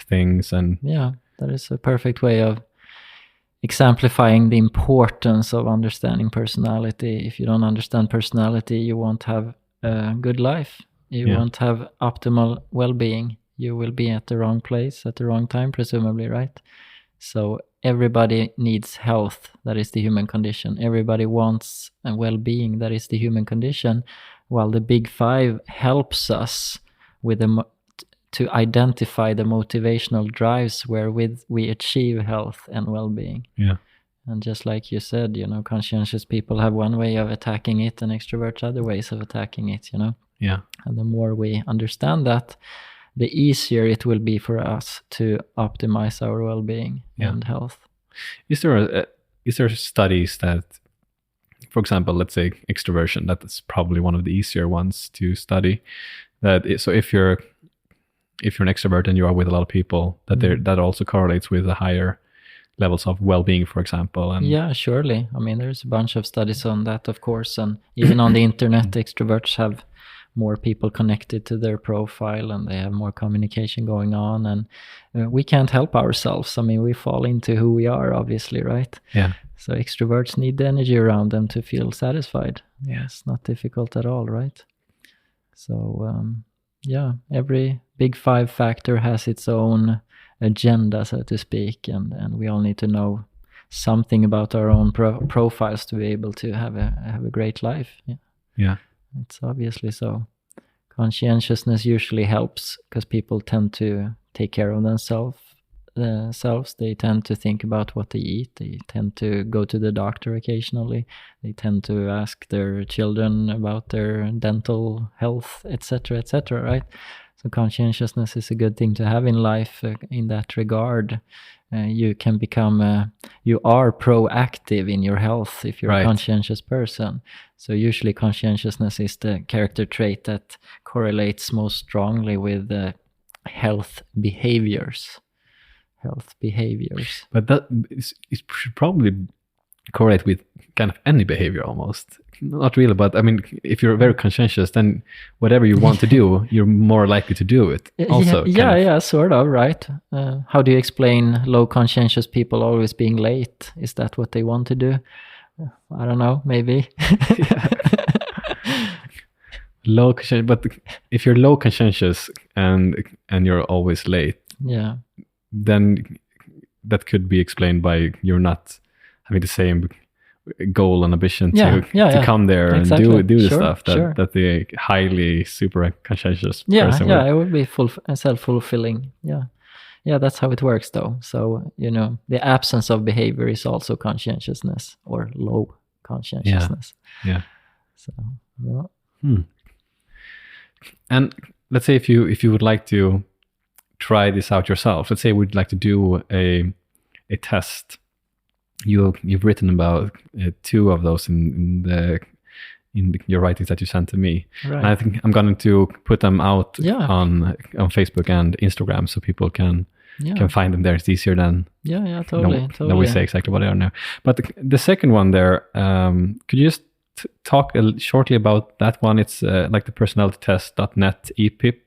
[SPEAKER 3] things. And
[SPEAKER 2] that is a perfect way of exemplifying the importance of understanding personality. If you don't understand personality, you won't have a good life. You won't have optimal well-being. You will be at the wrong place at the wrong time, presumably, right? So everybody needs health. That is the human condition. Everybody wants a well-being. That is the human condition. While the big five helps us with to identify the motivational drives wherewith we achieve health and well-being.
[SPEAKER 3] Yeah.
[SPEAKER 2] And just like you said, conscientious people have one way of attacking it, and extroverts other ways of attacking it,
[SPEAKER 3] Yeah.
[SPEAKER 2] And the more we understand that, the easier it will be for us to optimize our well-being and health.
[SPEAKER 3] Is there studies that, for example, let's say extroversion, that is probably one of the easier ones to study. So if you're an extrovert and you are with a lot of people, that also correlates with the higher levels of well-being, for example. And
[SPEAKER 2] yeah, surely. I mean, there's a bunch of studies on that, of course, and even on the internet, extroverts have more people connected to their profile, and they have more communication going on, and we can't help ourselves. I mean, we fall into who we are, obviously, right?
[SPEAKER 3] Yeah.
[SPEAKER 2] So extroverts need the energy around them to feel satisfied. Yeah, it's not difficult at all, right? So every big five factor has its own agenda, so to speak, and we all need to know something about our own profiles to be able to have a great life.
[SPEAKER 3] Yeah.
[SPEAKER 2] It's obviously so. Conscientiousness usually helps because people tend to take care of themselves. They tend to think about what they eat. They tend to go to the doctor occasionally. They tend to ask their children about their dental health, etc., right? So conscientiousness is a good thing to have in life in that regard. You can become, you are proactive in your health if you're a conscientious person. So usually conscientiousness is the character trait that correlates most strongly with health behaviors.
[SPEAKER 3] But that should probably correlate with kind of any behavior almost. Not really, but I mean, if you're very conscientious, then whatever you want to do, you're more likely to do it. Also,
[SPEAKER 2] sort of, right? How do you explain low conscientious people always being late? Is that what they want to do? I don't know, maybe.
[SPEAKER 3] Low conscientious, but if you're low conscientious and you're always late, then that could be explained by you're not having the same goal and ambition to come there and do the stuff that the highly super conscientious person would.
[SPEAKER 2] It would be self-fulfilling. Yeah, that's how it works though. So, the absence of behavior is also conscientiousness or low conscientiousness.
[SPEAKER 3] Yeah.
[SPEAKER 2] So,
[SPEAKER 3] And let's say if you would like to try this out yourself, let's say we'd like to do a test. You've written about two of those in in your writings that you sent to me.
[SPEAKER 2] Right.
[SPEAKER 3] And I think I'm going to put them out
[SPEAKER 2] Yeah.
[SPEAKER 3] on Facebook and Instagram so people can find them there. It's easier than
[SPEAKER 2] totally.
[SPEAKER 3] than we say exactly what they are now. But the second one there, could you just talk shortly about that one? It's like the personality test.net EPIP,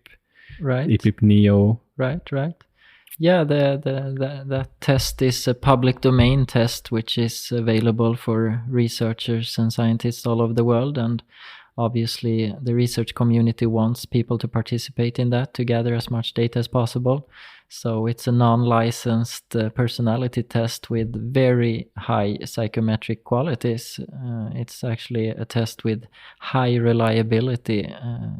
[SPEAKER 2] Right.
[SPEAKER 3] EPIP Neo.
[SPEAKER 2] Right. Yeah, that test is a public domain test which is available for researchers and scientists all over the world, and obviously the research community wants people to participate in that to gather as much data as possible. So it's a non-licensed personality test with very high psychometric qualities. It's actually a test with high reliability,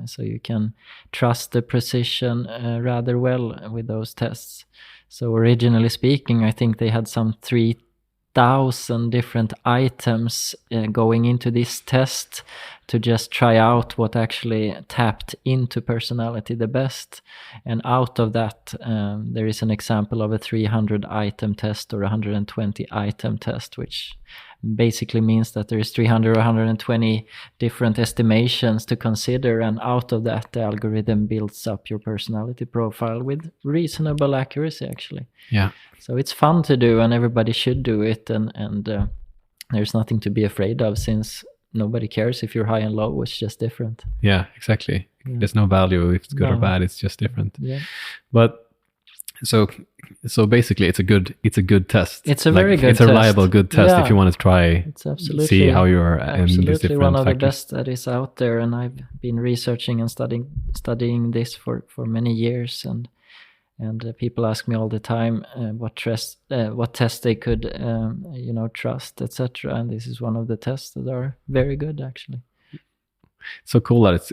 [SPEAKER 2] so you can trust the precision rather well with those tests. So originally speaking, I think they had some 3,000 different items going into this test to just try out what actually tapped into personality the best. And out of that, there is an example of a 300 item test or 120 item test, which basically means that there is 300 or 120 different estimations to consider, and out of that the algorithm builds up your personality profile with reasonable accuracy actually.
[SPEAKER 3] Yeah.
[SPEAKER 2] So it's fun to do, and everybody should do it, and there's nothing to be afraid of, since nobody cares if you're high and low. It's just different.
[SPEAKER 3] Yeah, exactly. There's no value if it's good or bad. It's just different.
[SPEAKER 2] Yeah.
[SPEAKER 3] But so basically, it's a good test.
[SPEAKER 2] It's a very good.
[SPEAKER 3] It's a reliable, good test if you want to try.
[SPEAKER 2] It's absolutely
[SPEAKER 3] see how you are in these
[SPEAKER 2] absolutely
[SPEAKER 3] different
[SPEAKER 2] one of
[SPEAKER 3] factors.
[SPEAKER 2] the best that is out there, and I've been researching and studying this for many years, and people ask me all the time what test they could trust, etc. And this is one of the tests that are very good actually.
[SPEAKER 3] So cool that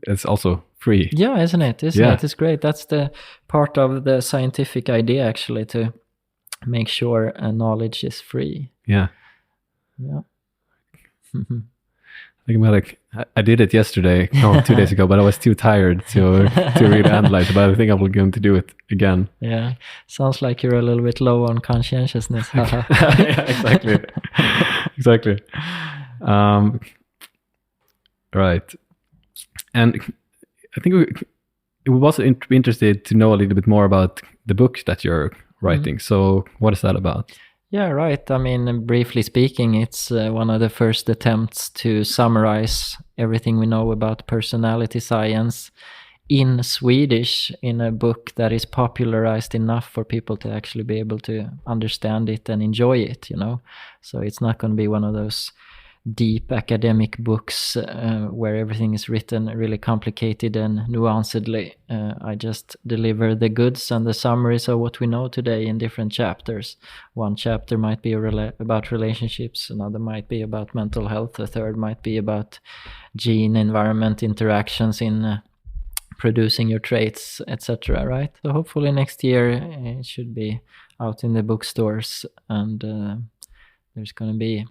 [SPEAKER 3] it's also free.
[SPEAKER 2] Yeah, isn't it? It's great. That's the part of the scientific idea actually, to make sure knowledge is free.
[SPEAKER 3] Yeah. I think I did it yesterday, 2 days ago, but I was too tired to really analyze it. But I think I'm going to do it again.
[SPEAKER 2] Yeah, sounds like you're a little bit low on conscientiousness.
[SPEAKER 3] Yeah, exactly. Right. And I think we was also interested to know a little bit more about the book that you're writing. So what is that about?
[SPEAKER 2] Yeah, right. I mean, briefly speaking, it's one of the first attempts to summarize everything we know about personality science in Swedish in a book that is popularized enough for people to actually be able to understand it and enjoy it, So it's not going to be one of those deep academic books where everything is written really complicated and nuancedly. I just deliver the goods and the summaries of what we know today in different chapters. One chapter might be about relationships, another might be about mental health, a third might be about gene-environment interactions in producing your traits, etc. Right? So hopefully next year it should be out in the bookstores, and there's going to be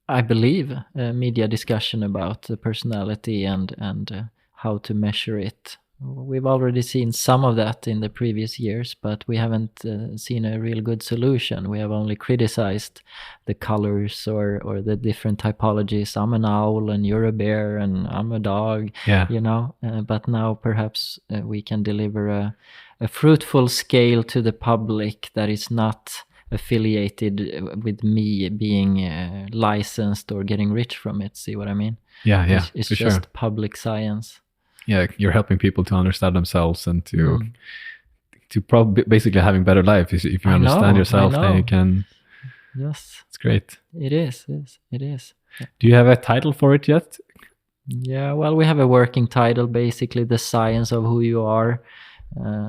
[SPEAKER 2] I believe media discussion about the personality and how to measure it. We've already seen some of that in the previous years, but we haven't seen a real good solution. We have only criticized the colors or the different typologies. I'm an owl and you're a bear and I'm a dog, but now perhaps we can deliver a fruitful scale to the public that is not affiliated with me being licensed or getting rich from it. See what I mean?
[SPEAKER 3] Yeah,
[SPEAKER 2] it's
[SPEAKER 3] for
[SPEAKER 2] just
[SPEAKER 3] sure.
[SPEAKER 2] public science.
[SPEAKER 3] Yeah, you're helping people to understand themselves and to basically having better life. If you understand yourself, then you can.
[SPEAKER 2] Yes,
[SPEAKER 3] it's great.
[SPEAKER 2] It is.
[SPEAKER 3] Do you have a title for it yet?
[SPEAKER 2] Yeah, well, we have a working title, basically the science of who you are.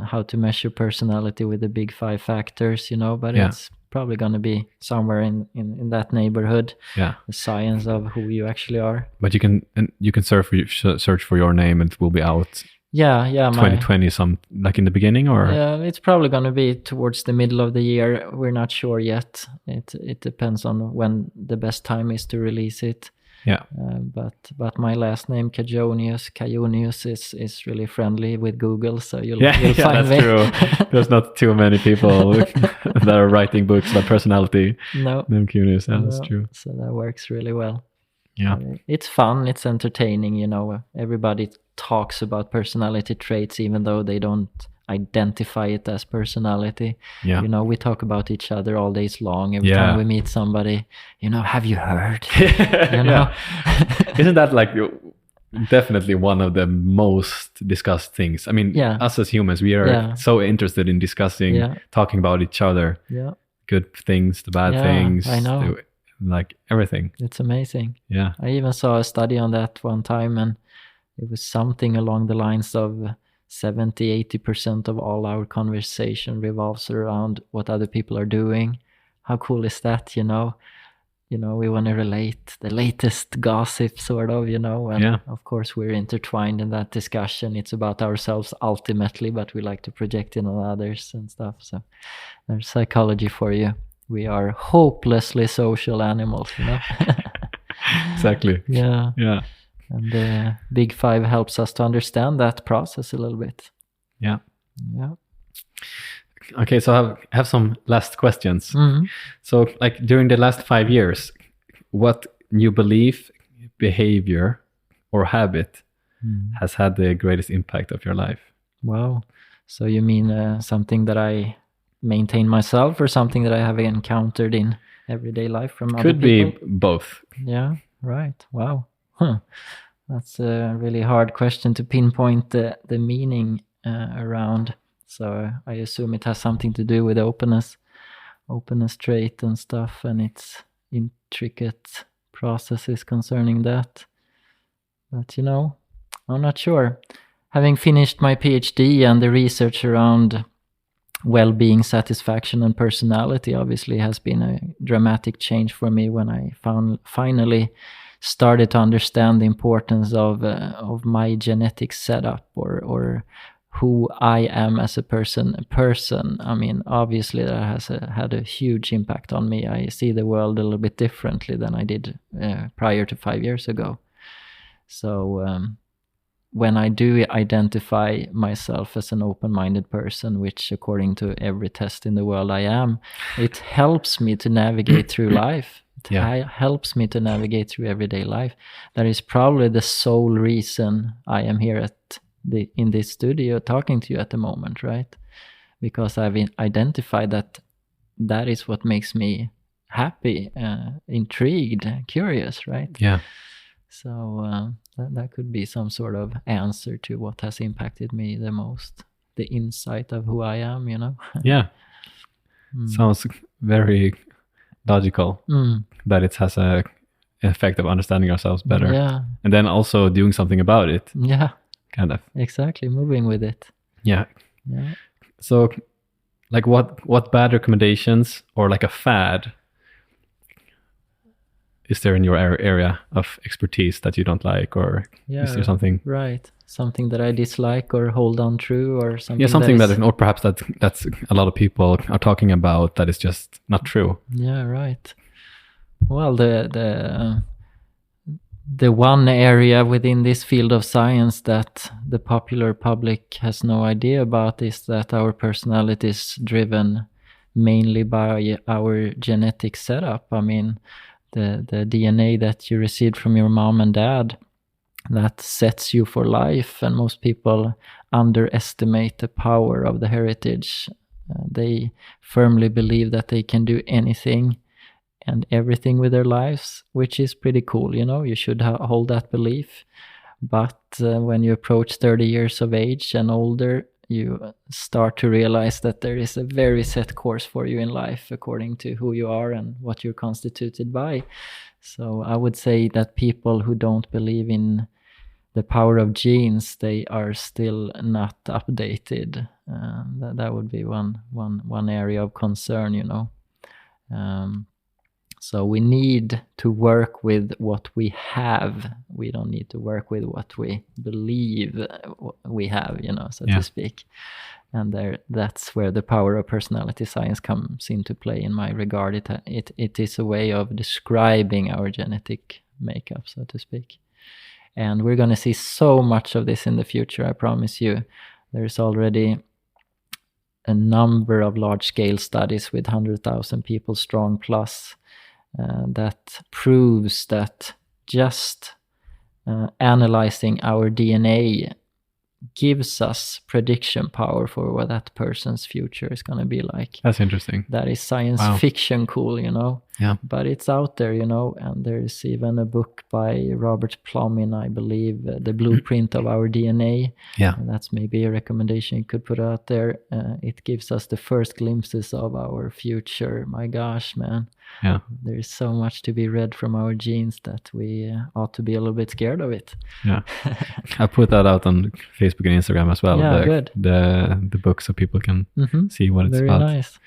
[SPEAKER 2] How to measure personality with the big 5 factors, but it's probably going to be somewhere in that neighborhood.
[SPEAKER 3] Yeah,
[SPEAKER 2] the science of who you actually are.
[SPEAKER 3] But you can search for your name and it will be out.
[SPEAKER 2] Yeah.
[SPEAKER 3] 2020, like in the beginning, or
[SPEAKER 2] it's probably going to be towards the middle of the year. We're not sure yet. It depends on when the best time is to release it.
[SPEAKER 3] Yeah,
[SPEAKER 2] but my last name Kajonius is really friendly with Google, so you'll
[SPEAKER 3] that's
[SPEAKER 2] find me.
[SPEAKER 3] True. There's not too many people that are writing books about personality.
[SPEAKER 2] No,
[SPEAKER 3] Name Kajonius. Yeah, that's true.
[SPEAKER 2] So that works really well.
[SPEAKER 3] Yeah.
[SPEAKER 2] It's fun, it's entertaining, you know. Everybody talks about personality traits even though they don't identify it as personality.
[SPEAKER 3] Yeah.
[SPEAKER 2] You know, we talk about each other all days long. Every
[SPEAKER 3] Yeah.
[SPEAKER 2] time we meet somebody, you know, have you heard? You know?
[SPEAKER 3] Isn't that like definitely one of the most discussed things? I mean, us as humans, we are so interested in discussing, talking about each other.
[SPEAKER 2] Yeah.
[SPEAKER 3] Good things, the bad things.
[SPEAKER 2] I know.
[SPEAKER 3] Like everything.
[SPEAKER 2] It's amazing.
[SPEAKER 3] Yeah.
[SPEAKER 2] I even saw a study on that one time, and it was something along the lines of 70-80% of all our conversation revolves around what other people are doing. How cool is that, you know? You know, we want to relate the latest gossip, sort of, you know, and of course we're intertwined in that discussion. It's about ourselves ultimately, but we like to project it on others and stuff. So there's psychology for you. We are hopelessly social animals, you know.
[SPEAKER 3] Exactly.
[SPEAKER 2] Yeah.
[SPEAKER 3] Yeah.
[SPEAKER 2] And the Big Five helps us to understand that process a little bit.
[SPEAKER 3] Yeah.
[SPEAKER 2] Yeah.
[SPEAKER 3] Okay, so I have some last questions.
[SPEAKER 2] Mm-hmm.
[SPEAKER 3] So, like during the last 5 years, what new belief, behavior, or habit has had the greatest impact of your life?
[SPEAKER 2] Wow. So you mean something that I maintain myself, or something that I have encountered in everyday life from other people?
[SPEAKER 3] Could be both.
[SPEAKER 2] Yeah, right. Wow. That's a really hard question to pinpoint the meaning around. So I assume it has something to do with openness trait and stuff, and its intricate processes concerning that. But you know, I'm not sure. Having finished my PhD and the research around well-being, satisfaction, and personality obviously has been a dramatic change for me when I finally started to understand the importance of my genetic setup, or who I am as a person. I mean, obviously that has had a huge impact on me. I see the world a little bit differently than I did prior to 5 years ago. So when I do identify myself as an open-minded person, which according to every test in the world I am, it helps me to navigate through life. It helps me to navigate through everyday life. That is probably the sole reason I am here in this studio talking to you at the moment, right? Because I've identified that is what makes me happy, intrigued, curious, right?
[SPEAKER 3] Yeah.
[SPEAKER 2] So that could be some sort of answer to what has impacted me the most. The insight of who I am, you know?
[SPEAKER 3] Yeah. Sounds very logical that it has an effect of understanding ourselves better.
[SPEAKER 2] Yeah.
[SPEAKER 3] And then also doing something about it.
[SPEAKER 2] Yeah.
[SPEAKER 3] Kind of.
[SPEAKER 2] Exactly. Moving with it.
[SPEAKER 3] Yeah.
[SPEAKER 2] Yeah.
[SPEAKER 3] So like what bad recommendations or like a fad is there in your area of expertise that you don't like, or is there something?
[SPEAKER 2] Right. Something that I dislike or hold on true, or something.
[SPEAKER 3] Yeah, something or perhaps that's a lot of people are talking about that is just not true.
[SPEAKER 2] Yeah, right. Well, the one area within this field of science that the popular public has no idea about is that our personality is driven mainly by our genetic setup. I mean, the DNA that you received from your mom and dad, that sets you for life, and most people underestimate the power of the heritage. They firmly believe that they can do anything and everything with their lives, which is pretty cool, you know. You should hold that belief. But when you approach 30 years of age and older, you start to realize that there is a very set course for you in life according to who you are and what you're constituted by. So I would say that people who don't believe in the power of genes, they are still not updated. That would be one area of concern, you know. So we need to work with what we have. We don't need to work with what we believe we have, you know, so to speak. And that's where the power of personality science comes into play in my regard. It is a way of describing our genetic makeup, so to speak. And we're going to see so much of this in the future, I promise you. There's already a number of large-scale studies with 100,000 people strong plus that proves that just analyzing our DNA gives us prediction power for what that person's future is going to be like.
[SPEAKER 3] That's interesting.
[SPEAKER 2] That is science fiction cool,
[SPEAKER 3] Yeah.
[SPEAKER 2] But it's out there, and there is even a book by Robert Plomin, I believe, The Blueprint of Our DNA.
[SPEAKER 3] Yeah.
[SPEAKER 2] And that's maybe a recommendation you could put out there. It gives us the first glimpses of our future. My gosh, man.
[SPEAKER 3] Yeah.
[SPEAKER 2] There is so much to be read from our genes that we ought to be a little bit scared of it.
[SPEAKER 3] Yeah. I put that out on Facebook and Instagram as well.
[SPEAKER 2] Yeah, good.
[SPEAKER 3] The book, so people can see what it's
[SPEAKER 2] Very
[SPEAKER 3] about.
[SPEAKER 2] Nice.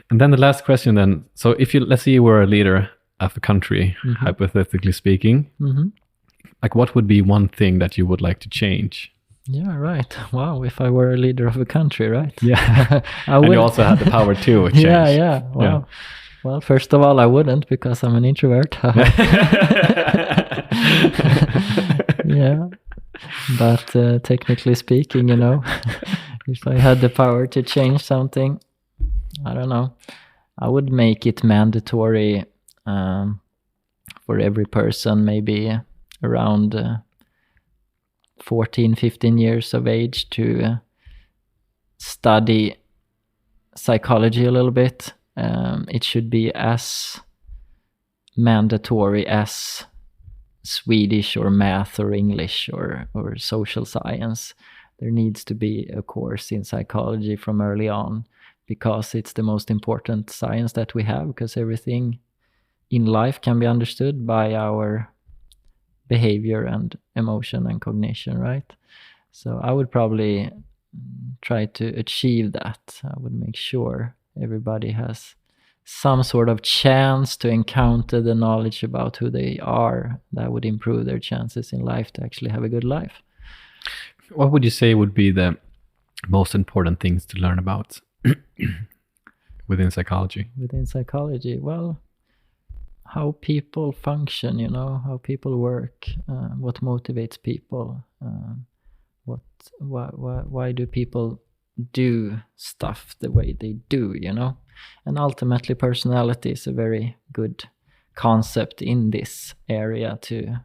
[SPEAKER 3] And then the last question then. So if let's say you were a leader of a country, hypothetically speaking, like what would be one thing that you would like to change?
[SPEAKER 2] Yeah, right. Wow, if I were a leader of a country, right?
[SPEAKER 3] Yeah.
[SPEAKER 2] I would.
[SPEAKER 3] And you also had the power to change.
[SPEAKER 2] Yeah. Wow. Yeah. Well, first of all, I wouldn't because I'm an introvert. Yeah. But technically speaking, if I had the power to change something, I don't know, I would make it mandatory for every person, maybe around 14, 15 years of age, to study psychology a little bit. It should be as mandatory as Swedish or math or English or social science. There needs to be a course in psychology from early on, because it's the most important science that we have, because everything in life can be understood by our behavior and emotion and cognition, right? So I would probably try to achieve that. I would make sure everybody has some sort of chance to encounter the knowledge about who they are. That would improve their chances in life to actually have a good life.
[SPEAKER 3] What would you say would be the most important things to learn about within psychology?
[SPEAKER 2] Within psychology, well, how people function, how people work, what motivates people, why do people do stuff the way they do, And ultimately, personality is a very good concept in this area to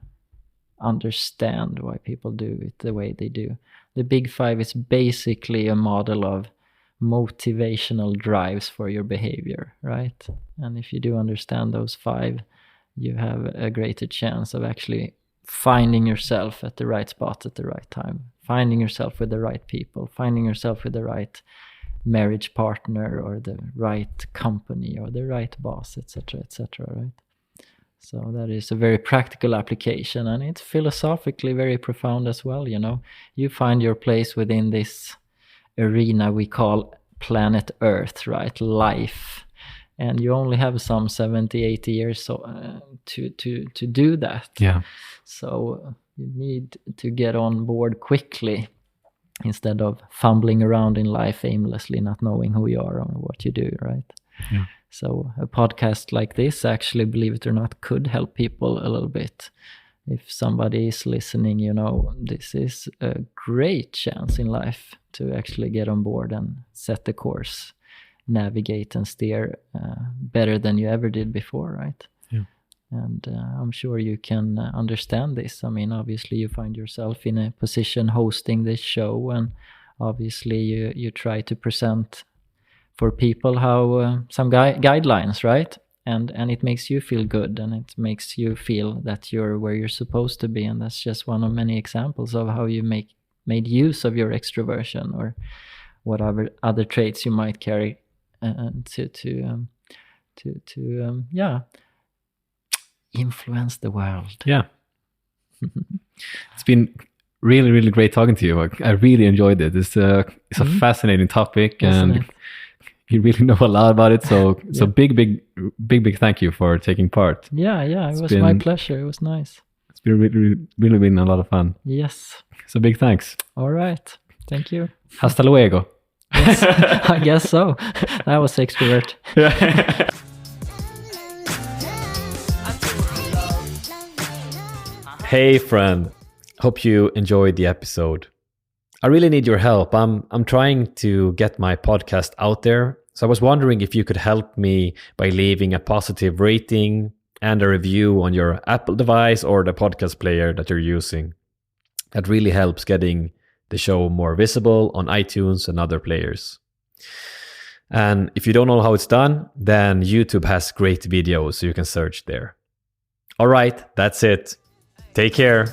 [SPEAKER 2] understand why people do it the way they do. The Big Five is basically a model of motivational drives for your behavior, right? And if you do understand those five, you have a greater chance of actually finding yourself at the right spot at the right time, finding yourself with the right people, finding yourself with the right marriage partner or the right company or the right boss, etc., right? So that is a very practical application, and it's philosophically very profound as well. You find your place within this arena we call planet Earth, right? Life. And you only have some 70, 80 years to do that.
[SPEAKER 3] Yeah.
[SPEAKER 2] So you need to get on board quickly instead of fumbling around in life aimlessly, not knowing who you are or what you do, right?
[SPEAKER 3] Yeah.
[SPEAKER 2] So a podcast like this, actually, believe it or not, could help people a little bit. If somebody is listening, this is a great chance in life to actually get on board and set the course, navigate and steer better than you ever did before, right?
[SPEAKER 3] Yeah.
[SPEAKER 2] And I'm sure you can understand this. I mean, obviously you find yourself in a position hosting this show, and obviously you try to present for people how some guidelines, right? And it makes you feel good, and it makes you feel that you're where you're supposed to be. And that's just one of many examples of how you made use of your extroversion or whatever other traits you might carry to influence the world.
[SPEAKER 3] Yeah. It's been really, really great talking to you. I really enjoyed it. It's a fascinating topic, and you really know a lot about it. So big thank you for taking part.
[SPEAKER 2] Yeah, it was my pleasure. It was nice.
[SPEAKER 3] It's been really been a lot of fun.
[SPEAKER 2] Yes.
[SPEAKER 3] So big thanks.
[SPEAKER 2] All right. Thank you.
[SPEAKER 3] Hasta luego.
[SPEAKER 2] Yes, I guess so. That was extrovert.
[SPEAKER 1] Hey friend, hope you enjoyed the episode. I really need your help. I'm trying to get my podcast out there. So I was wondering if you could help me by leaving a positive rating and a review on your Apple device or the podcast player that you're using. That really helps getting the show more visible on iTunes and other players. And if you don't know how it's done, then YouTube has great videos, so you can search there. All right, that's it. Take care.